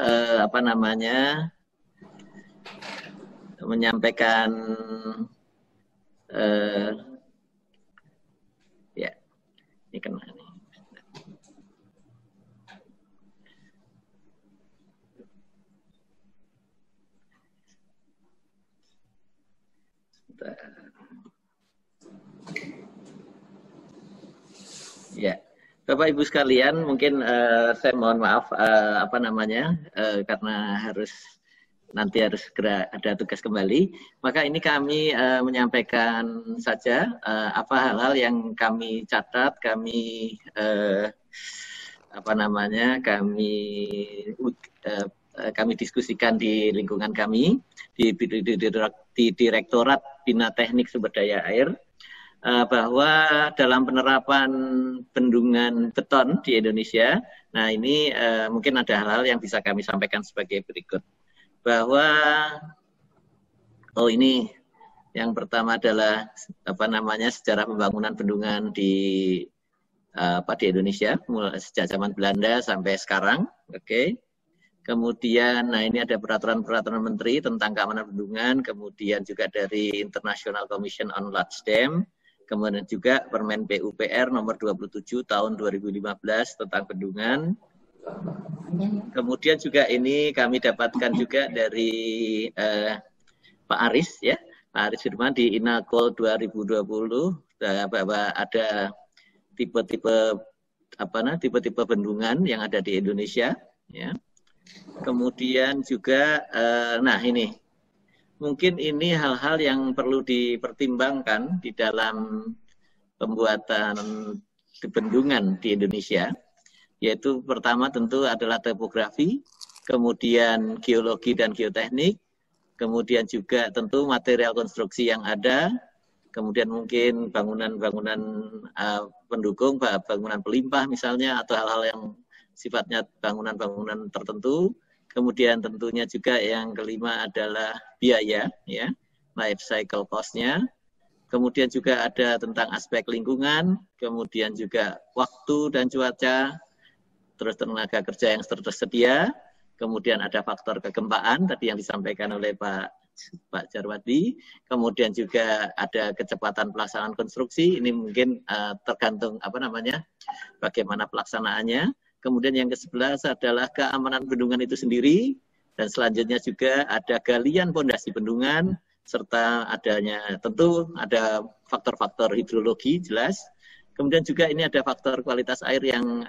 menyampaikan ya ini kena nih. Ya, Bapak Ibu sekalian, mungkin saya mohon maaf karena nanti harus segera ada tugas kembali. Maka ini kami menyampaikan saja apa hal-hal yang kami catat, kami diskusikan di lingkungan kami di Direktorat Bina Teknik Sumber Daya Air. Bahwa dalam penerapan bendungan beton di Indonesia, nah ini mungkin ada hal-hal yang bisa kami sampaikan sebagai berikut. Bahwa, ini yang pertama adalah sejarah pembangunan bendungan di Indonesia, mulai sejak zaman Belanda sampai sekarang, oke. Kemudian, nah ini ada peraturan-peraturan menteri tentang keamanan bendungan, kemudian juga dari International Commission on Large Dam. Kemudian juga Permen PUPR nomor 27 tahun 2015 tentang bendungan. Kemudian juga ini kami dapatkan juga dari Pak Aris ya, Pak Aris Firman di Inalcol 2020 bahwa ada tipe-tipe bendungan yang ada di Indonesia ya. Kemudian juga ini mungkin ini hal-hal yang perlu dipertimbangkan di dalam pembuatan bendungan di Indonesia, yaitu pertama tentu adalah topografi, kemudian geologi dan geoteknik, kemudian juga tentu material konstruksi yang ada, kemudian mungkin bangunan-bangunan pendukung, bangunan pelimpah misalnya, atau hal-hal yang sifatnya bangunan-bangunan tertentu. Kemudian tentunya juga yang kelima adalah biaya, ya, life cycle cost-nya. Kemudian juga ada tentang aspek lingkungan, kemudian juga waktu dan cuaca, terus tenaga kerja yang tersedia, kemudian ada faktor kegempaan tadi yang disampaikan oleh Pak Jarwadi, kemudian juga ada kecepatan pelaksanaan konstruksi. Ini mungkin tergantung bagaimana pelaksanaannya. Kemudian yang ke-11 adalah keamanan bendungan itu sendiri, dan selanjutnya juga ada galian pondasi bendungan, serta adanya tentu ada faktor-faktor hidrologi jelas. Kemudian juga ini ada faktor kualitas air yang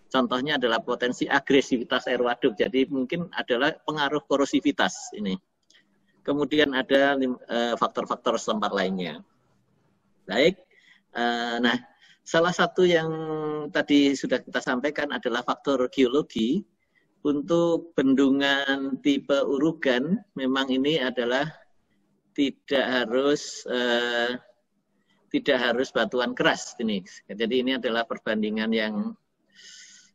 contohnya adalah potensi agresivitas air waduk, jadi mungkin adalah pengaruh korosivitas ini. kemudian ada faktor-faktor setempat lainnya. Baik, nah salah satu yang tadi sudah kita sampaikan adalah faktor geologi. Untuk bendungan tipe urugan, memang ini adalah tidak harus batuan keras ini. Jadi ini adalah perbandingan yang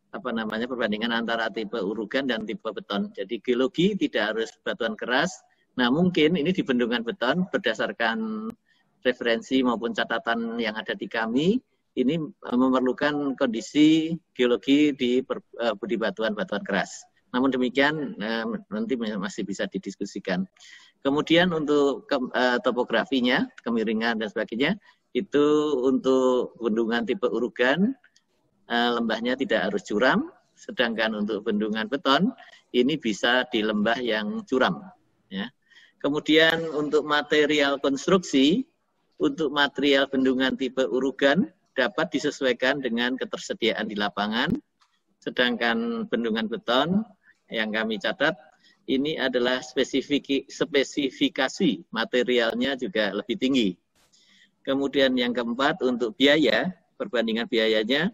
perbandingan antara tipe urugan dan tipe beton. Jadi geologi tidak harus batuan keras. Nah, mungkin ini di bendungan beton berdasarkan referensi maupun catatan yang ada di kami, ini memerlukan kondisi geologi di batuan-batuan keras. Namun demikian nanti masih bisa didiskusikan. Kemudian untuk topografinya, kemiringan dan sebagainya, itu untuk bendungan tipe urugan, lembahnya tidak harus curam, sedangkan untuk bendungan beton, ini bisa di lembah yang curam. Ya. Kemudian untuk material konstruksi, untuk material bendungan tipe urugan, dapat disesuaikan dengan ketersediaan di lapangan, sedangkan bendungan beton yang kami catat ini adalah spesifikasi materialnya juga lebih tinggi. Kemudian yang keempat untuk biaya, perbandingan biayanya,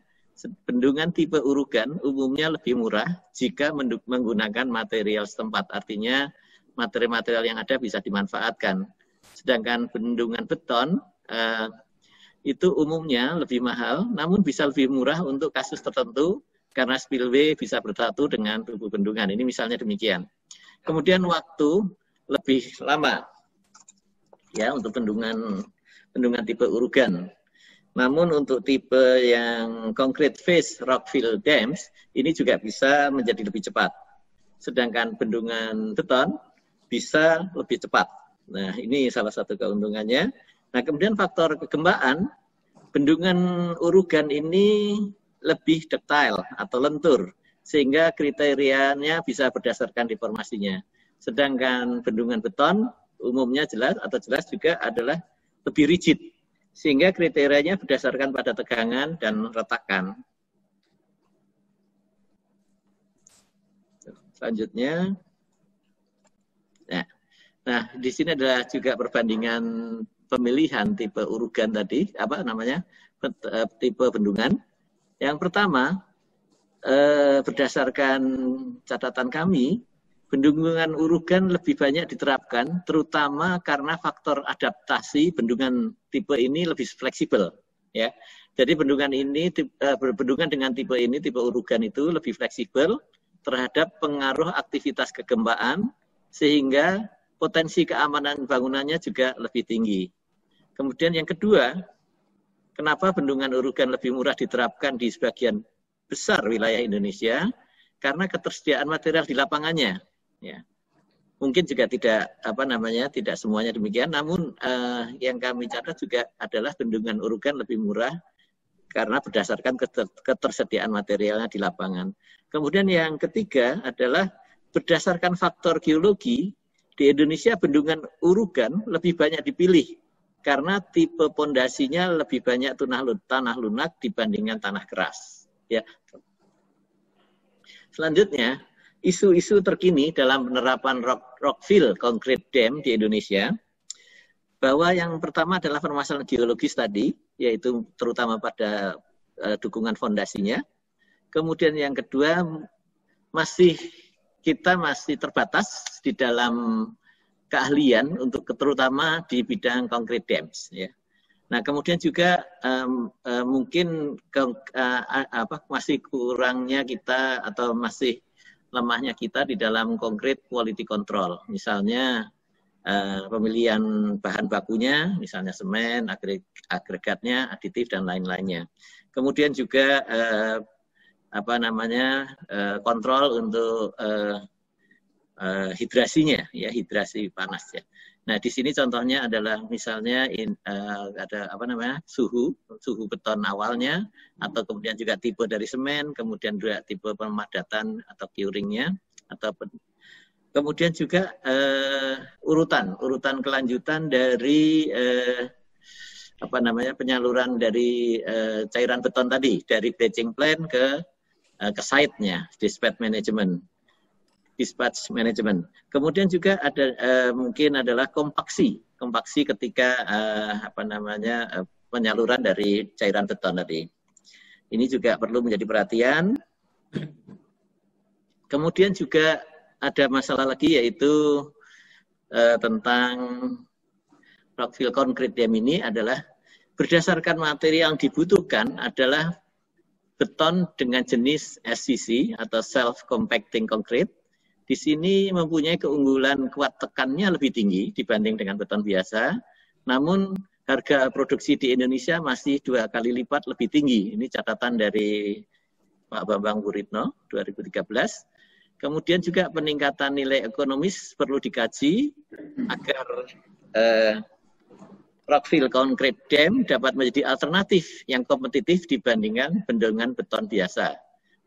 bendungan tipe urugan umumnya lebih murah jika menggunakan material setempat, artinya materi-material yang ada bisa dimanfaatkan. Sedangkan bendungan beton itu umumnya lebih mahal, namun bisa lebih murah untuk kasus tertentu karena spillway bisa bersatu dengan tubuh bendungan. Ini misalnya demikian. Kemudian waktu lebih lama ya untuk bendungan tipe urugan. Namun untuk tipe yang concrete face rockfill dams ini juga bisa menjadi lebih cepat. Sedangkan bendungan beton bisa lebih cepat. Nah, ini salah satu keuntungannya. Nah, kemudian faktor kegempaan, bendungan urugan ini lebih detail atau lentur, sehingga kriterianya bisa berdasarkan deformasinya. Sedangkan bendungan beton umumnya jelas juga adalah lebih rigid, sehingga kriterianya berdasarkan pada tegangan dan retakan. Selanjutnya, nah di sini adalah juga perbandingan pemilihan tipe urugan tadi, tipe bendungan. Yang pertama, berdasarkan catatan kami, bendungan urugan lebih banyak diterapkan, terutama karena faktor adaptasi bendungan tipe ini lebih fleksibel. Ya, jadi bendungan dengan tipe ini, tipe urugan itu lebih fleksibel terhadap pengaruh aktivitas kegempaan, sehingga potensi keamanan bangunannya juga lebih tinggi. Kemudian yang kedua, kenapa bendungan urugan lebih murah diterapkan di sebagian besar wilayah Indonesia? Karena ketersediaan material di lapangannya. Ya. Mungkin juga tidak semuanya demikian, namun yang kami catat juga adalah bendungan urugan lebih murah karena berdasarkan ketersediaan materialnya di lapangan. Kemudian yang ketiga adalah berdasarkan faktor geologi, di Indonesia bendungan urugan lebih banyak dipilih karena tipe pondasinya lebih banyak tanah lunak dibandingkan tanah keras. Ya. Selanjutnya, isu-isu terkini dalam penerapan rockfill concrete dam di Indonesia, bahwa yang pertama adalah permasalahan geologis tadi, yaitu terutama pada dukungan fondasinya. Kemudian yang kedua, kita masih terbatas di dalam keahlian untuk terutama di bidang concrete dams. Ya. Nah, kemudian juga mungkin masih kurangnya kita atau masih lemahnya kita di dalam concrete quality control. Misalnya pemilihan bahan bakunya, misalnya semen, agregatnya, aditif dan lain-lainnya. Kemudian juga kontrol untuk hidrasinya, ya hidrasi panas ya. Nah di sini contohnya adalah misalnya ada suhu beton awalnya, atau kemudian juga tipe dari semen, kemudian juga tipe pemadatan atau curingnya, atau kemudian juga urutan kelanjutan dari penyaluran dari cairan beton tadi, dari batching plant ke site-nya, dispatch management. dispatch management. Kemudian juga ada mungkin adalah kompaksi ketika penyaluran dari cairan beton tadi. Ini juga perlu menjadi perhatian. Kemudian juga ada masalah lagi yaitu tentang rockfill concrete dam ini adalah berdasarkan materi yang dibutuhkan adalah beton dengan jenis SCC atau self compacting concrete. Di sini mempunyai keunggulan kuat tekannya lebih tinggi dibanding dengan beton biasa. Namun harga produksi di Indonesia masih 2 kali lipat lebih tinggi. Ini catatan dari Pak Bambang Buritno 2013. Kemudian juga peningkatan nilai ekonomis perlu dikaji agar rockfill concrete dam dapat menjadi alternatif yang kompetitif dibandingkan bendungan beton biasa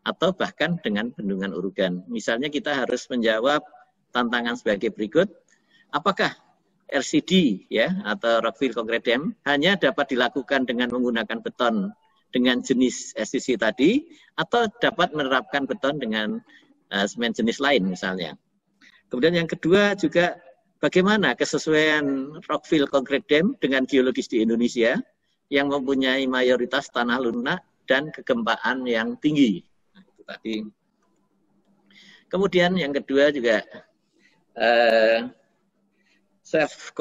atau bahkan dengan bendungan urugan. Misalnya kita harus menjawab tantangan sebagai berikut. Apakah RCD ya atau rockfill concrete dam hanya dapat dilakukan dengan menggunakan beton dengan jenis SCC tadi atau dapat menerapkan beton dengan semen jenis lain misalnya. Kemudian yang kedua juga bagaimana kesesuaian rockfill concrete dam dengan geologis di Indonesia yang mempunyai mayoritas tanah lunak dan kegempaan yang tinggi. Nah, itu tadi. Kemudian yang kedua juga self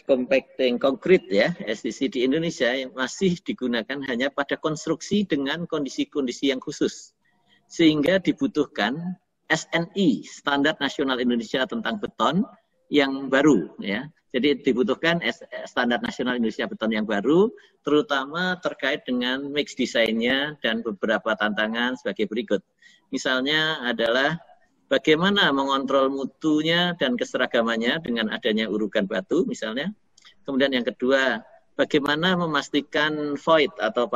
compacting concrete ya, SCC di Indonesia yang masih digunakan hanya pada konstruksi dengan kondisi-kondisi yang khusus. Sehingga dibutuhkan SNI, Standar Nasional Indonesia tentang Beton yang baru ya. Jadi dibutuhkan Standar Nasional Indonesia Beton yang baru, terutama terkait dengan mix desainnya dan beberapa tantangan sebagai berikut. Misalnya adalah bagaimana mengontrol mutunya dan keseragamannya dengan adanya urukan batu misalnya. Kemudian yang kedua, bagaimana memastikan void atau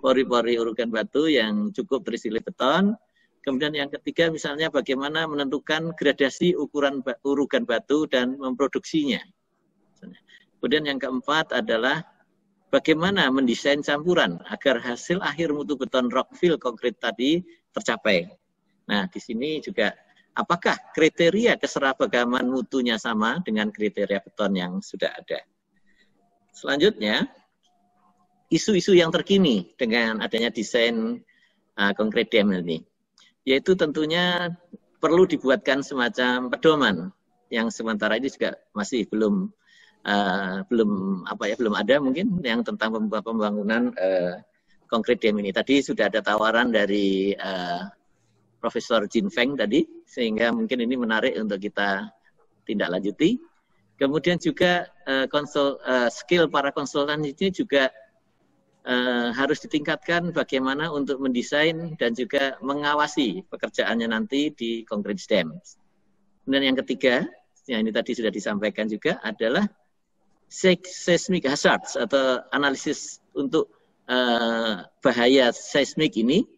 pori-pori urukan batu yang cukup terisi oleh beton. Kemudian yang ketiga misalnya bagaimana menentukan gradasi ukuran urukan batu dan memproduksinya. Kemudian yang keempat adalah bagaimana mendesain campuran agar hasil akhir mutu beton rockfill concrete tadi tercapai. Nah, di sini juga apakah kriteria keseragaman mutunya sama dengan kriteria beton yang sudah ada. Selanjutnya, isu-isu yang terkini dengan adanya desain concrete dam ini, yaitu tentunya perlu dibuatkan semacam pedoman yang sementara ini juga masih belum ada mungkin yang tentang pembangunan concrete dam ini. Tadi sudah ada tawaran dari Profesor Jin Feng tadi, sehingga mungkin ini menarik untuk kita tindak lanjuti. Kemudian juga skill para konsultan ini juga harus ditingkatkan bagaimana untuk mendesain dan juga mengawasi pekerjaannya nanti di concrete dam. Kemudian yang ketiga, yang ini tadi sudah disampaikan juga adalah seismic hazards atau analisis untuk bahaya seismik ini,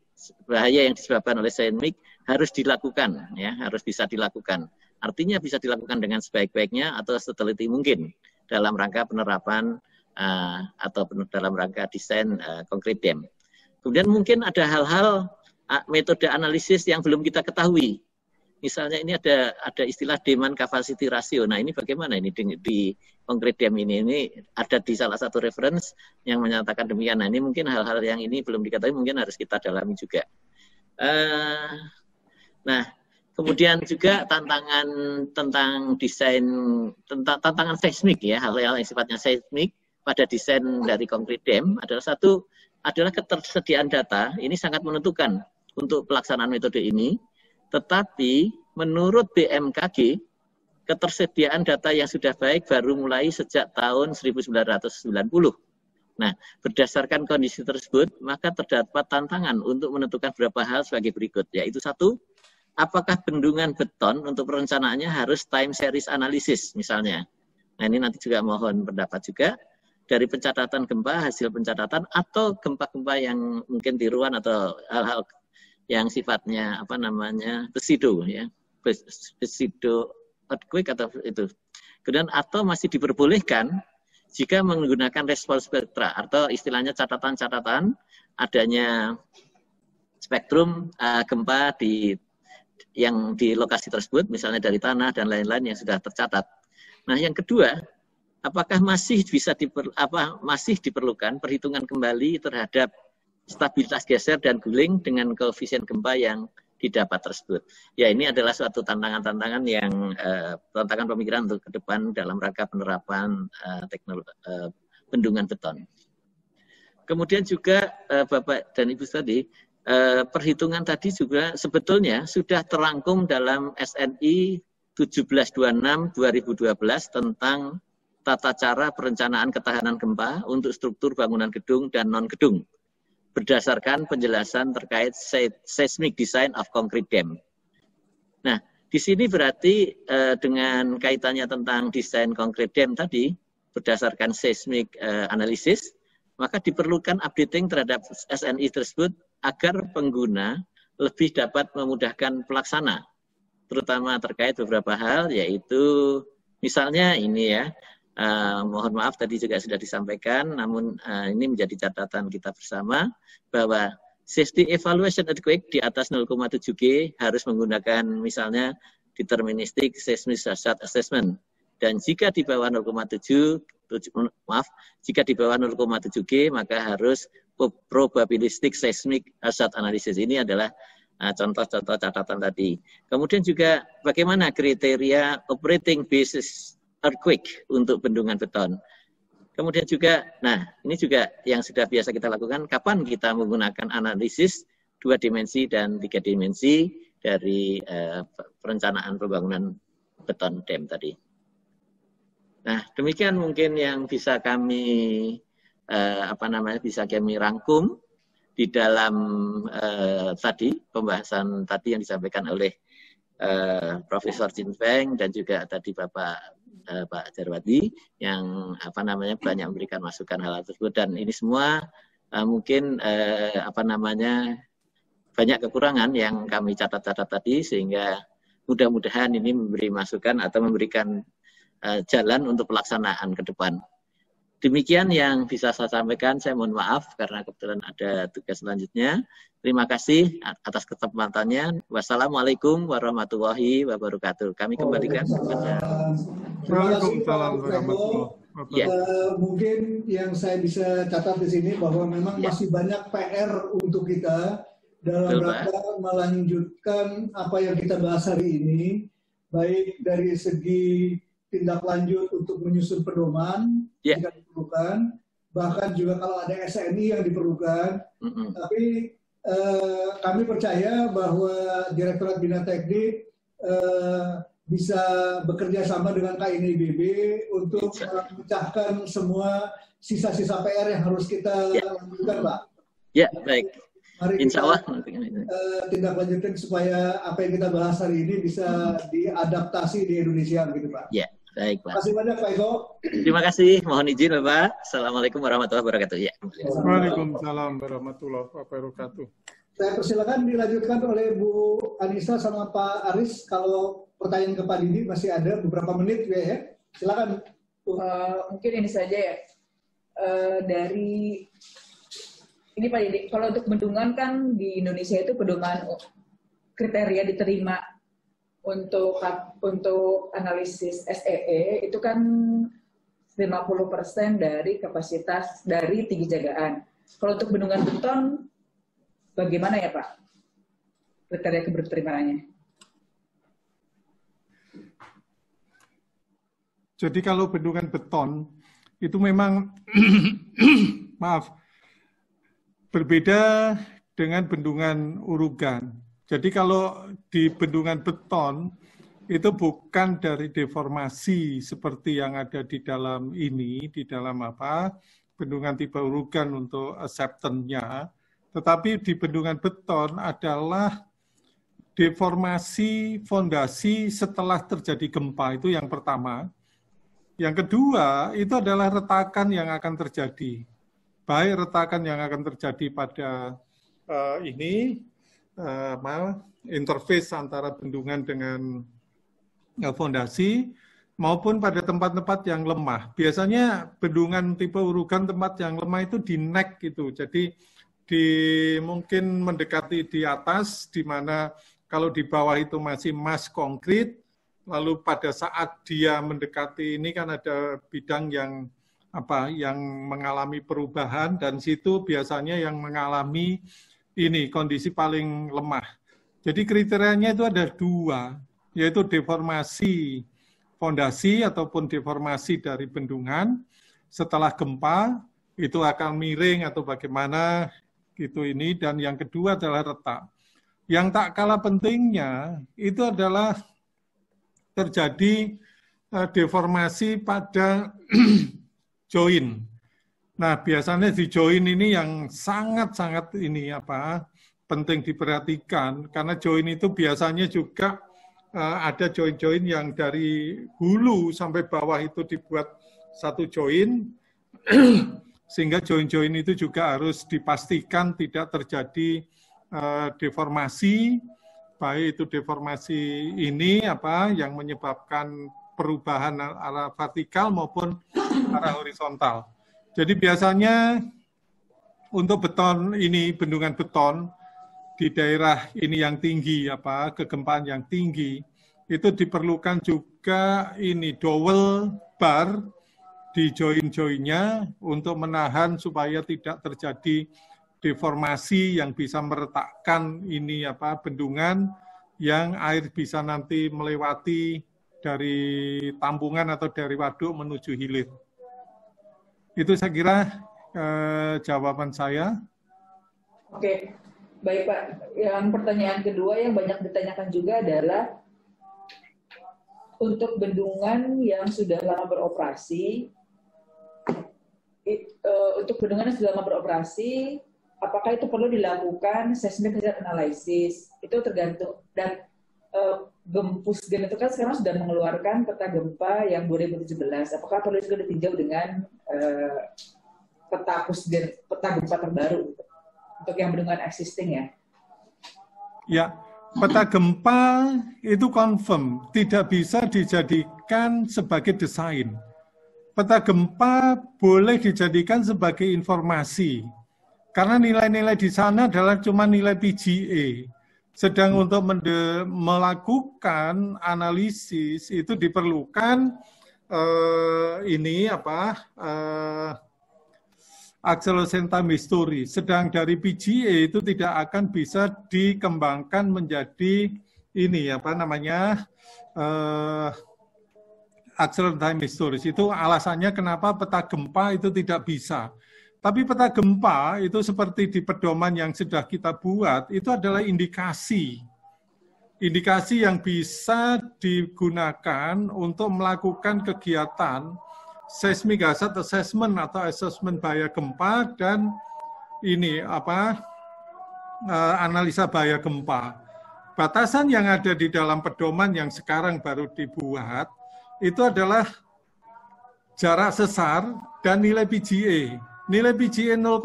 bahaya yang disebabkan oleh seismik harus dilakukan, ya, harus bisa dilakukan. Artinya bisa dilakukan dengan sebaik-baiknya atau seteliti mungkin dalam rangka penerapan atau dalam rangka desain concrete dam. Kemudian mungkin ada hal-hal metode analisis yang belum kita ketahui. Misalnya ini ada istilah demand capacity ratio. Nah, ini bagaimana ini di concrete dam ini ada di salah satu reference yang menyatakan demikian. Nah, ini mungkin hal-hal yang ini belum diketahui, mungkin harus kita dalami juga. Nah, kemudian juga tantangan tentang desain, tantangan seismik ya, hal-hal yang sifatnya seismik pada desain dari concrete dam adalah ketersediaan data. Ini sangat menentukan untuk pelaksanaan metode ini. Tetapi menurut BMKG, ketersediaan data yang sudah baik baru mulai sejak tahun 1990. Nah, berdasarkan kondisi tersebut, maka terdapat tantangan untuk menentukan beberapa hal sebagai berikut, yaitu satu, apakah bendungan beton untuk perencanaannya harus time series analysis misalnya. Nah, ini nanti juga mohon pendapat juga dari pencatatan gempa, hasil pencatatan, atau gempa-gempa yang mungkin tiruan atau hal-hal yang sifatnya pseudo ya, pseudo earthquake atau itu. Kemudian atau masih diperbolehkan jika menggunakan respons spektra atau istilahnya catatan-catatan adanya spektrum gempa yang di lokasi tersebut, misalnya dari tanah dan lain-lain yang sudah tercatat. Nah, yang kedua, apakah masih masih diperlukan perhitungan kembali terhadap stabilitas geser dan guling dengan koefisien gempa yang didapat tersebut. Ya, ini adalah suatu tantangan-tantangan yang tantangan pemikiran untuk ke depan dalam rangka penerapan teknologi bendungan beton. Kemudian juga Bapak dan Ibu tadi, perhitungan tadi juga sebetulnya sudah terangkum dalam SNI 1726 2012 tentang tata cara perencanaan ketahanan gempa untuk struktur bangunan gedung dan non-gedung berdasarkan penjelasan terkait seismic design of concrete dam. Nah, di sini berarti dengan kaitannya tentang desain concrete dam tadi berdasarkan seismic analysis, maka diperlukan updating terhadap SNI tersebut agar pengguna lebih dapat memudahkan pelaksana, terutama terkait beberapa hal, yaitu misalnya ini ya, mohon maaf tadi juga sudah disampaikan, namun ini menjadi catatan kita bersama bahwa safety evaluation earthquake di atas 0,7 G harus menggunakan misalnya deterministic seismic hazard assessment, dan jika di bawah 0,7 G maka harus probabilistic seismic hazard analysis. Ini adalah contoh-contoh catatan tadi. Kemudian juga bagaimana kriteria operating basis earthquake untuk bendungan beton. Kemudian juga, nah ini juga yang sudah biasa kita lakukan, kapan kita menggunakan analisis 2 dimensi dan 3 dimensi dari perencanaan pembangunan beton dam tadi. Nah, demikian mungkin yang bisa kami bisa kami rangkum di dalam tadi pembahasan tadi yang disampaikan oleh Profesor Chin Peng dan juga tadi Pak Jarwadi yang banyak memberikan masukan hal tersebut, dan ini semua mungkin banyak kekurangan yang kami catat-catat tadi, sehingga mudah-mudahan ini memberi masukan atau memberikan jalan untuk pelaksanaan ke depan. Demikian yang bisa saya sampaikan. Saya mohon maaf karena kebetulan ada tugas selanjutnya. Terima kasih atas kesempatannya. Wassalamualaikum warahmatullahi wabarakatuh. Kami kembalikan kepada. Waalaikumsalam warahmatullahi wabarakatuh. Mungkin yang saya bisa catat di sini bahwa memang masih banyak PR untuk kita dalam rangka melanjutkan apa yang kita bahas hari ini, baik dari segi tindak lanjut untuk menyusun pedoman jika diperlukan, bahkan juga kalau ada SNI yang diperlukan. Tapi kami percaya bahwa Direktorat Bina Teknik bisa bekerja sama dengan KNIBB untuk memecahkan semua sisa-sisa PR yang harus kita lakukan, Pak. Ya, baik. Mari Insya Allah tindak lanjutin supaya apa yang kita bahas hari ini bisa diadaptasi di Indonesia, begitu, Pak. Ya, baik, Pak. Terima kasih banyak, Pak Eko. Terima kasih. Mohon izin, Bapak. Assalamualaikum warahmatullahi wabarakatuh. Ya. Waalaikumsalam warahmatullahi wabarakatuh. Saya persilakan dilanjutkan oleh Bu Anissa sama Pak Aris. Kalau pertanyaan ke Pak Didi masih ada beberapa menit ya. Silakan. Mungkin ini saja ya. Dari ini Pak Didi, kalau untuk bendungan kan di Indonesia itu pedoman kriteria diterima untuk analisis SEE itu kan 50% dari kapasitas dari tinggi jagaan. Kalau untuk bendungan beton bagaimana ya Pak kriteria keberterimaannya? Jadi kalau bendungan beton itu memang maaf, berbeda dengan bendungan urugan. Jadi kalau di bendungan beton itu bukan dari deformasi seperti yang ada di dalam ini, di dalam bendungan tipe urugan untuk acceptance-nya, tetapi di bendungan beton adalah deformasi fondasi setelah terjadi gempa, itu yang pertama. Yang kedua, itu adalah retakan yang akan terjadi. Baik retakan yang akan terjadi pada interface antara bendungan dengan fondasi, maupun pada tempat-tempat yang lemah. Biasanya bendungan tipe urugan tempat yang lemah itu di neck gitu. Jadi mungkin mendekati di atas, di mana kalau di bawah itu masih mas konkret, lalu pada saat dia mendekati ini kan ada bidang yang mengalami perubahan, dan situ biasanya yang mengalami ini kondisi paling lemah. Jadi kriterianya itu ada 2, yaitu deformasi fondasi ataupun deformasi dari bendungan setelah gempa, itu akan miring atau bagaimana gitu ini, dan yang kedua adalah retak. Yang tak kalah pentingnya itu adalah terjadi deformasi pada join. Nah, biasanya di join ini yang sangat-sangat ini penting diperhatikan, karena join itu biasanya juga ada join-join yang dari hulu sampai bawah itu dibuat satu join, sehingga join-join itu juga harus dipastikan tidak terjadi deformasi, baik itu deformasi ini yang menyebabkan perubahan arah vertikal maupun arah horizontal. Jadi biasanya untuk beton ini, bendungan beton di daerah ini yang tinggi, kegempaan yang tinggi, itu diperlukan juga ini dowel bar di join-joinnya untuk menahan supaya tidak terjadi deformasi yang bisa meretakkan ini bendungan yang air bisa nanti melewati dari tampungan atau dari waduk menuju hilir. Itu saya kira jawaban saya. Oke, baik Pak. Yang pertanyaan kedua yang banyak ditanyakan juga adalah untuk bendungan yang sudah lama beroperasi, apakah itu perlu dilakukan seismic hazard analysis? Itu tergantung, dan Gempusgen itu kan sekarang sudah mengeluarkan peta gempa yang 2017. Apakah perlu juga ditinjau dengan peta gempa terbaru untuk yang bendungan existing ya? Ya, peta gempa itu confirm tidak bisa dijadikan sebagai desain. Peta gempa boleh dijadikan sebagai informasi, karena nilai-nilai di sana adalah cuma nilai PGA. Sedang untuk melakukan analisis itu diperlukan acceleration time history. Sedang dari PGA itu tidak akan bisa dikembangkan menjadi acceleration time history. Itu alasannya kenapa peta gempa itu tidak bisa. Tapi peta gempa itu seperti di pedoman yang sudah kita buat, itu adalah indikasi. Indikasi yang bisa digunakan untuk melakukan kegiatan seismic hazard assessment atau assessment bahaya gempa dan analisa bahaya gempa. Batasan yang ada di dalam pedoman yang sekarang baru dibuat, itu adalah jarak sesar dan nilai PGA. Nilai PGA 0,5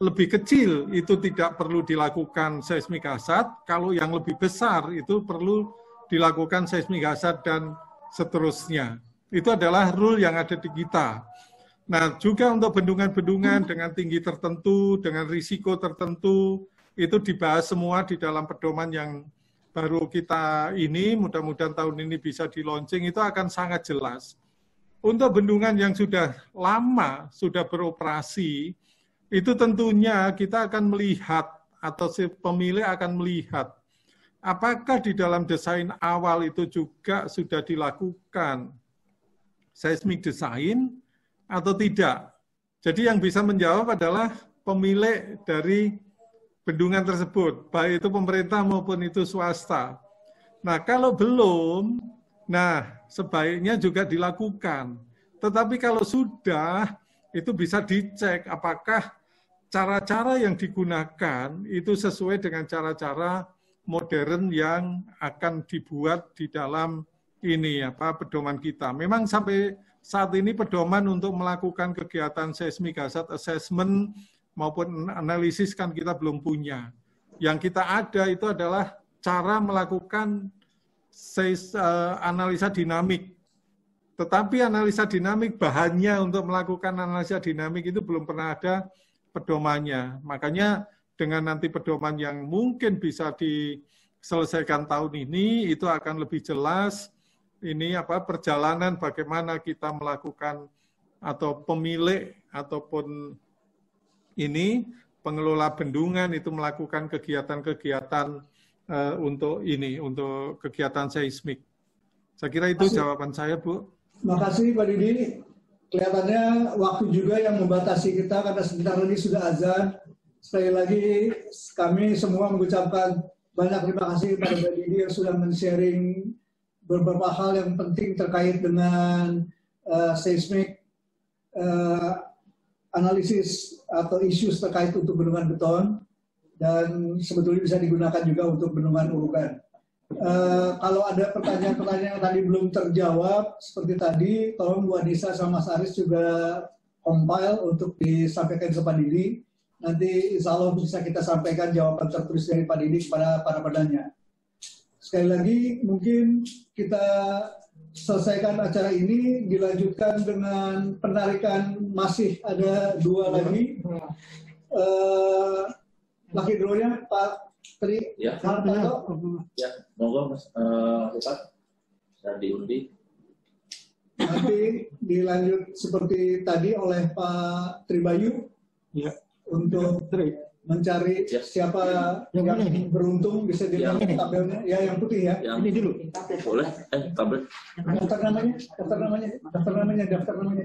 lebih kecil itu tidak perlu dilakukan seismic hazard, kalau yang lebih besar itu perlu dilakukan seismic hazard dan seterusnya. Itu adalah rule yang ada di kita. Nah, juga untuk bendungan-bendungan dengan tinggi tertentu, dengan risiko tertentu, itu dibahas semua di dalam pedoman yang baru kita ini, mudah-mudahan tahun ini bisa di-launching, itu akan sangat jelas. Untuk bendungan yang sudah lama, sudah beroperasi, itu tentunya kita akan melihat, atau si pemilik akan melihat, apakah di dalam desain awal itu juga sudah dilakukan seismic design atau tidak. Jadi yang bisa menjawab adalah pemilik dari bendungan tersebut, baik itu pemerintah maupun itu swasta. Nah, kalau belum, sebaiknya juga dilakukan. Tetapi kalau sudah, itu bisa dicek apakah cara-cara yang digunakan itu sesuai dengan cara-cara modern yang akan dibuat di dalam pedoman kita. Memang sampai saat ini pedoman untuk melakukan kegiatan seismic hazard assessment maupun analisis kan kita belum punya. Yang kita ada itu adalah cara melakukan analisa dinamik. Tetapi analisa dinamik, bahannya untuk melakukan analisa dinamik itu belum pernah ada pedomannya. Makanya dengan nanti pedoman yang mungkin bisa diselesaikan tahun ini, itu akan lebih jelas ini perjalanan bagaimana kita melakukan atau pemilik ataupun ini pengelola bendungan itu melakukan kegiatan-kegiatan untuk kegiatan seismik. Saya kira itu jawaban saya, Bu. Makasih Pak Didi. Kelihatannya waktu juga yang membatasi kita karena sebentar lagi sudah azan. Sekali lagi kami semua mengucapkan banyak terima kasih kepada Pak Didi yang sudah men-sharing beberapa hal yang penting terkait dengan seismik, analisis atau isu terkait untuk bendungan beton, dan sebetulnya bisa digunakan juga untuk bendungan urukan. Kalau ada pertanyaan-pertanyaan yang tadi belum terjawab, seperti tadi, tolong Bu Anissa sama Mas Aris juga compile untuk disampaikan ke Pak Didi. Nanti insya Allah bisa kita sampaikan jawaban tertulis dari Pak Didi kepada para penanya. Sekali lagi, mungkin kita selesaikan acara ini, dilanjutkan dengan penarikan, masih ada 2 lagi. Laki drawnya Pak Tri, ya, ya, monggo Mas Ustaz, bisa diundi. Nanti dilanjut seperti tadi oleh Pak Tribayu, ya, untuk mencari siapa yang beruntung bisa dilihat tabelnya. Ya, yang putih ya. Yang ini dulu. Boleh. Tabel. Daftar namanya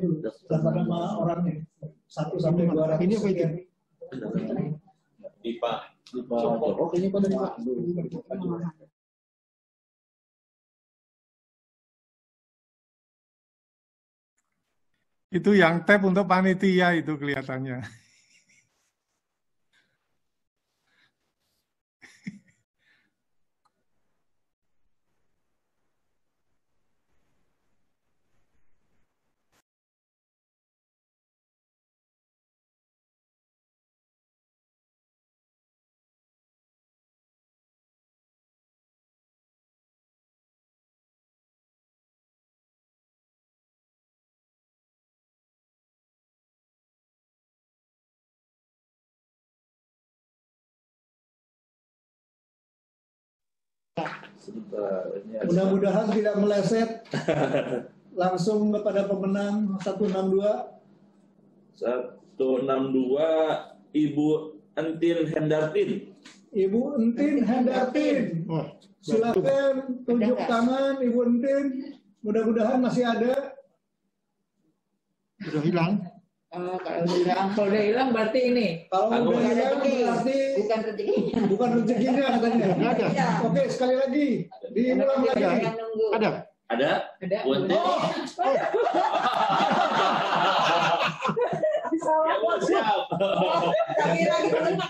dulu. Daftar nama orangnya. 1 sampai 200. Ini apa itu? Dipa. Oh, ini pada Dipa. Itu yang tab untuk panitia itu kelihatannya. Mudah-mudahan tidak meleset. Langsung kepada pemenang 162. 162 Ibu Entin Hendartin. Ibu Entin Hendartin. Silakan tunjuk tangan Ibu Entin. Mudah-mudahan masih ada. Sudah hilang. Kalau udah hilang berarti ini. Kalau udah hilang berarti bukan rezekinya. Bukan rezekinya katanya. Ada. Oke, sekali lagi. Diulang lagi. Ada. Ada? Untuk. Siap.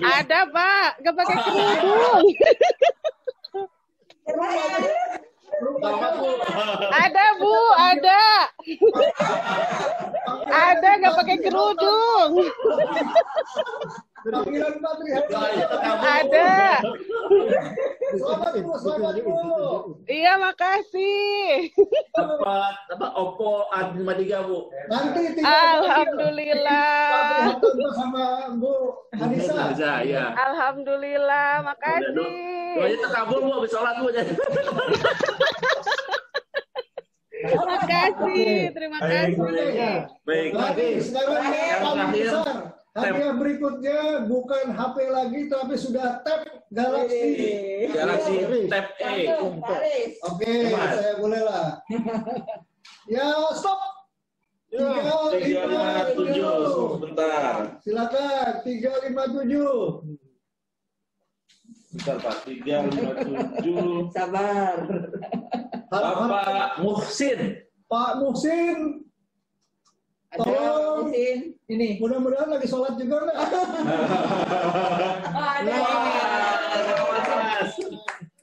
Ada Pak, nggak pakai kerudung. Ada Bu, ada. Ada nggak pakai kerudung. Ada. Iya, makasih. Apa Oppo A53 Bu? Nanti Alhamdulillah. Sama Bu Anissa. Ya. Alhamdulillah, makasih. Doanya terkabul Bu, habis sholat Bu. Terima kasih, terima kasih. Baik. Sekarang yang paling besar. Hadiah berikutnya bukan HP lagi, tapi sudah tab Galaxy. Galaxy Tab A. Oke, saya boleh lah. Ya, stop. 357. Sebentar. Silakan, 357. Bentar Pak, 357. Sabar. Bapak Muhsin. Pak Muhsin. Tolong. Ini. Mudah-mudahan lagi sholat juga enggak?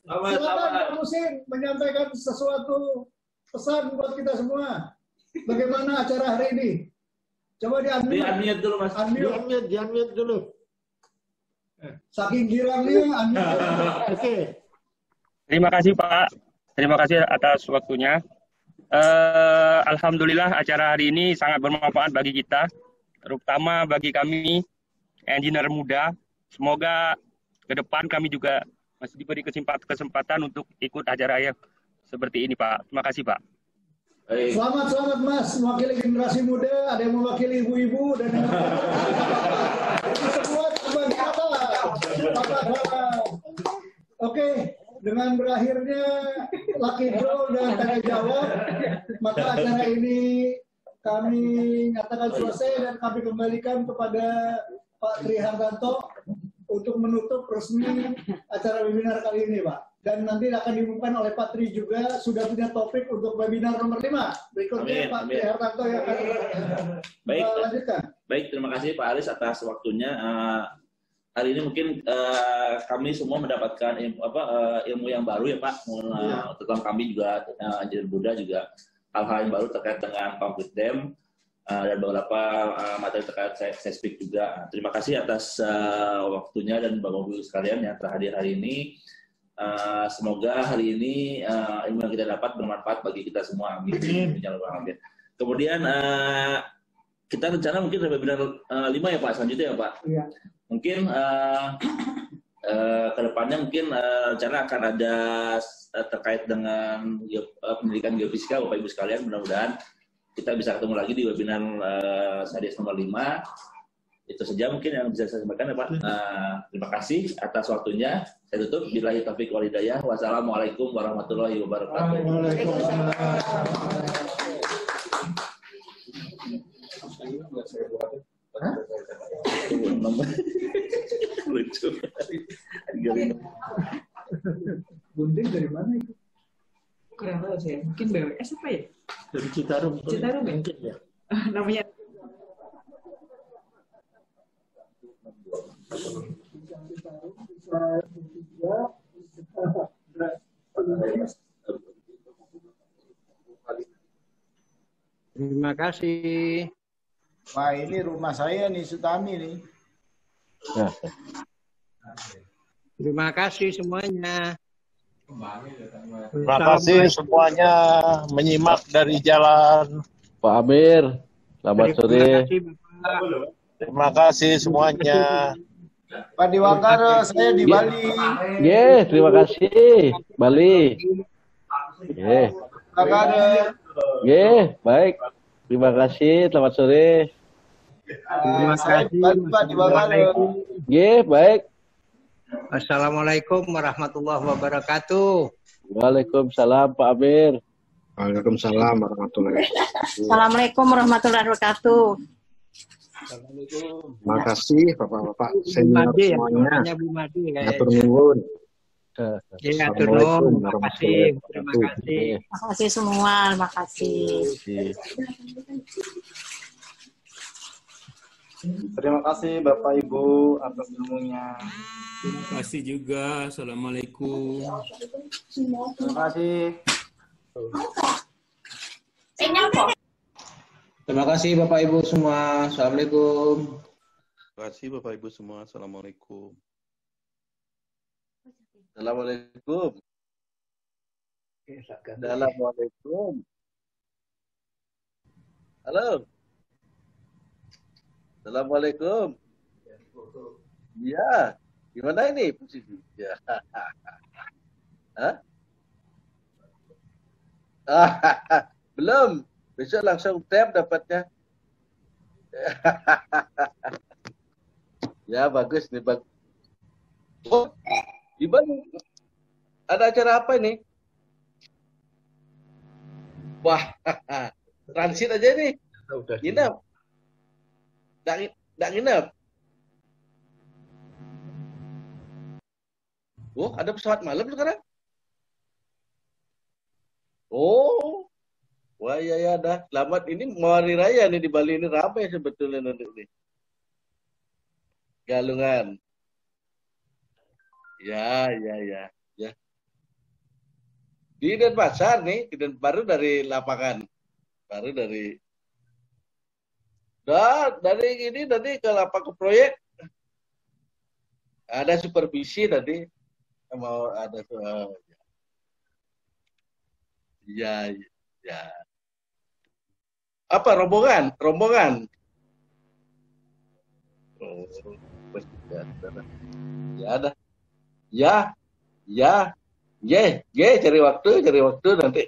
Silakan Pak Muhsin menyampaikan sesuatu pesan buat kita semua. Bagaimana acara hari ini? Coba di-unmute dulu Mas. Di-unmute dulu. Saking girangnya unmute. Oke. Terima kasih Pak. Terima kasih atas waktunya. Alhamdulillah acara hari ini sangat bermanfaat bagi kita, terutama bagi kami engineer muda. Semoga ke depan kami juga masih diberi kesempatan untuk ikut acara yang seperti ini, Pak. Terima kasih, Pak. Selamat Mas, mewakili generasi muda, ada yang mewakili ibu-ibu dan yang itu semua sebagai apa? Oke, dengan berakhirnya Lucky Draw dan tanya jawab, maka acara ini kami nyatakan selesai dan kami kembalikan kepada Pak Tri Hartanto untuk menutup resmi acara webinar kali ini, Pak. Dan nanti akan diumumkan oleh Pak Tri juga sudah punya topik untuk webinar nomor 5. Berikutnya Pak Tri Hartanto yang akan lanjutkan. Baik, terima kasih Pak Aris atas waktunya. Hari ini mungkin kami semua mendapatkan ilmu yang baru ya Pak. Terutama kami juga, Engineer Buddha juga hal-hal yang baru terkait dengan concrete dam dan beberapa materi terkait seismik juga. Terima kasih atas waktunya dan Bapak-Ibu sekalian yang telah hadir hari ini. Semoga hari ini ilmu yang kita dapat bermanfaat bagi kita semua. Amin. Kemudian kita rencana mungkin webinar 5 ya Pak, selanjutnya ya Pak. Iya. Mungkin kedepannya mungkin rencana akan ada terkait dengan pendidikan geofisika Bapak Ibu sekalian. Mudah-mudahan kita bisa ketemu lagi di webinar Sadias nomor 5. Itu saja mungkin yang bisa saya sampaikan ya Pak. Terima kasih atas waktunya. Saya tutup. Billahi taufiq wal hidayah. Wassalamualaikum warahmatullahi wabarakatuh. Lucu. Gunting dari mana itu? Kurang tahu saya. Mungkin BWS apa ya? Dari Citarum. Citarum ya? Namanya. Terima kasih. Wah, ini rumah saya nih, Sutami nih. Nah. Terima kasih semuanya. Terima kasih semuanya menyimak dari jalan. Pak Amir, selamat sore. Terima kasih semuanya. Pak Diwakar, saya di Bali. Terima kasih. Bali. Diwakar. Baik. Terima kasih. Selamat sore. Terima kasih. Pak Diwakar. Baik. Assalamualaikum warahmatullahi wabarakatuh. Waalaikumsalam Pak Amir. Waalaikumsalam warahmatullahi wabarakatuh. Assalamualaikum warahmatullahi wabarakatuh. Terima kasih Bapak-Bapak senior semuanya. Atur nuwun. Atur nuwun. Terima kasih. Terima kasih. Terima kasih semua. Terima kasih. Terima kasih Bapak Ibu atas ilmunya. Terima kasih juga. Assalamualaikum. Terima kasih. Terima kasih Bapak Ibu semua. Assalamualaikum. Terima kasih Bapak Ibu semua. Assalamualaikum. Assalamualaikum. Assalamualaikum. Halo. Assalamualaikum. Iya. Gimana ini posisi? Ya. Hah? Belum. Besok langsung tab dapatnya. Ya bagus nih bang. Oh, di Bali ada acara apa ini? Wah, transit aja nih. Nginep. Nggak nginep. Oh, ada pesawat malam sekarang? Oh. Wah ya dah, selamat. Ini mau hari raya nih di Bali ini ramai sebetulnya nanti nih. Galungan. Ya. Di Denpasar nih, baru dari lapangan. Baru dari ini tadi ke lapangan proyek. Ada supervisi tadi. Mau ada ya. Apa rombongan? Oh. request juga. Ya ada. Ya, cari waktu nanti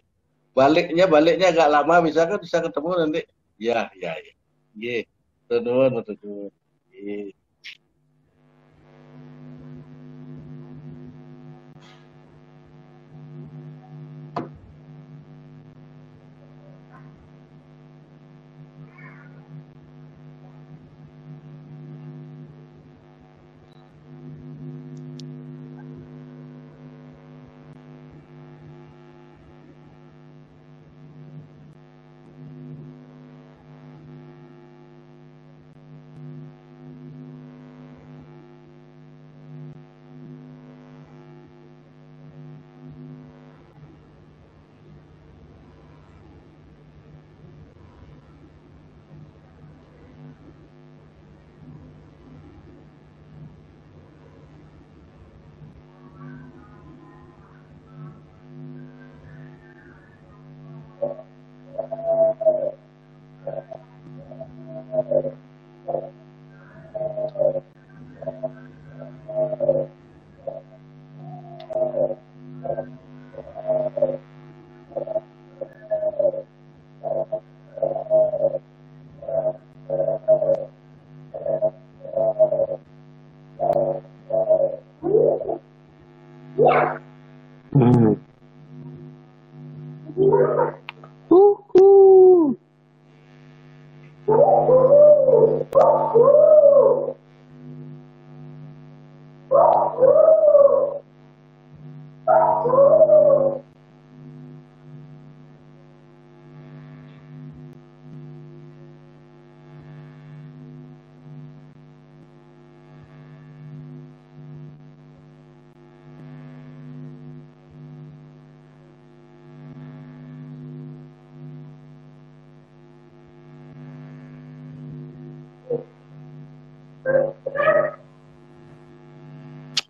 baliknya agak lama bisa ketemu nanti. Ya. Ye. Nuwun. Ye.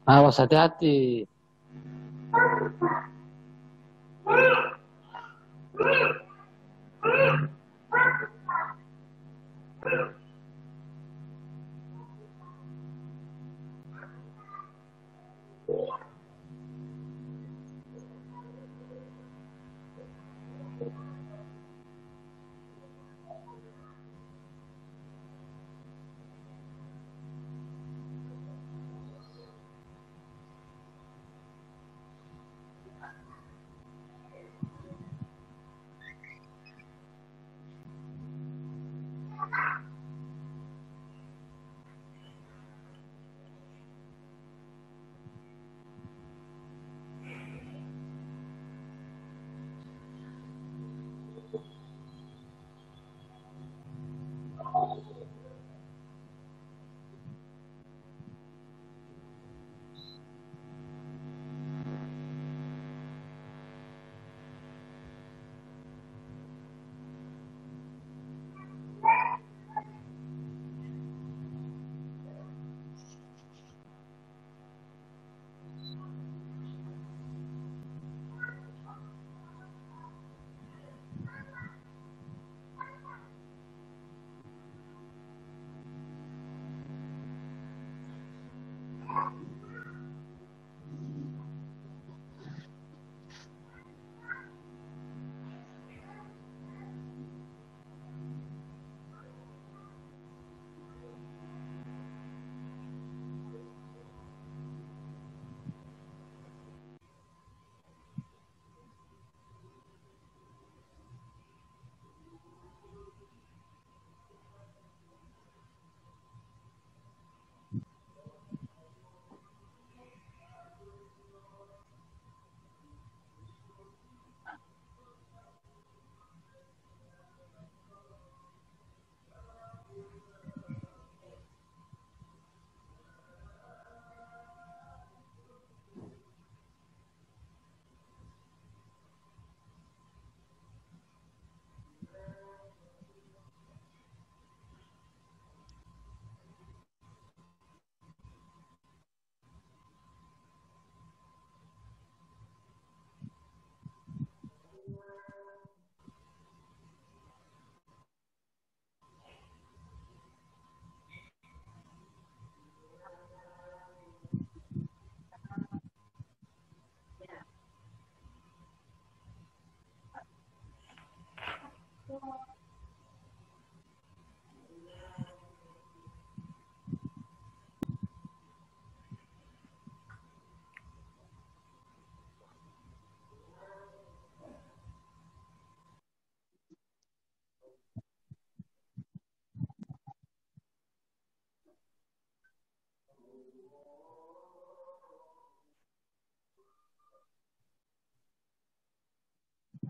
Awas hati-hati.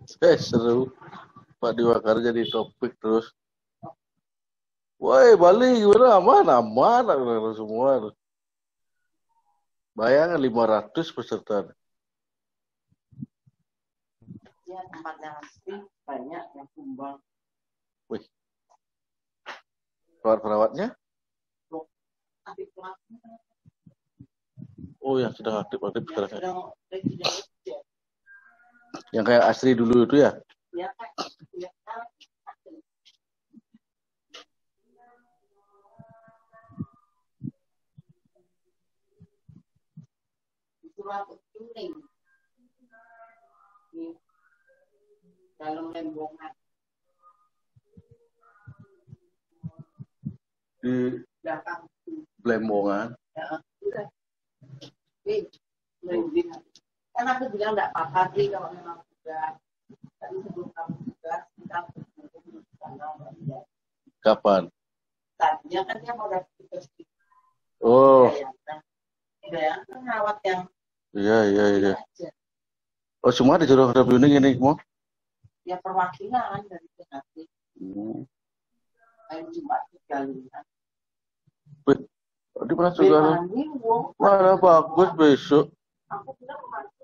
Seru. Pak Diwakar jadi topik terus. Woi, Bali gimana? Aman, aman semua. Bayangan 500 peserta. Ya, tempat yang sepi banyak yang tumbang. Wih. Perawat-perawatnya? Oh, yang sedang aktif sekarang. Yang kayak Asri dulu itu ya? Ya, ya. Itu rambut kuning. Dalam lembongan. Di belakang Lembongan. ya udah kan aku bilang enggak apa-apa sih kalau memang sudah tadi sebelum kamu tugas kita Kapan? tadinya kan dia mau dapat tugas Oh. ya kan rawat yang Iya. Oh, semua disuruh reviewing ini mau? ya perwakilan dari PKP. Hari Jumat 3 kan. Tadi pernah saudara. Mana bagus besok. Aku bilang kemarin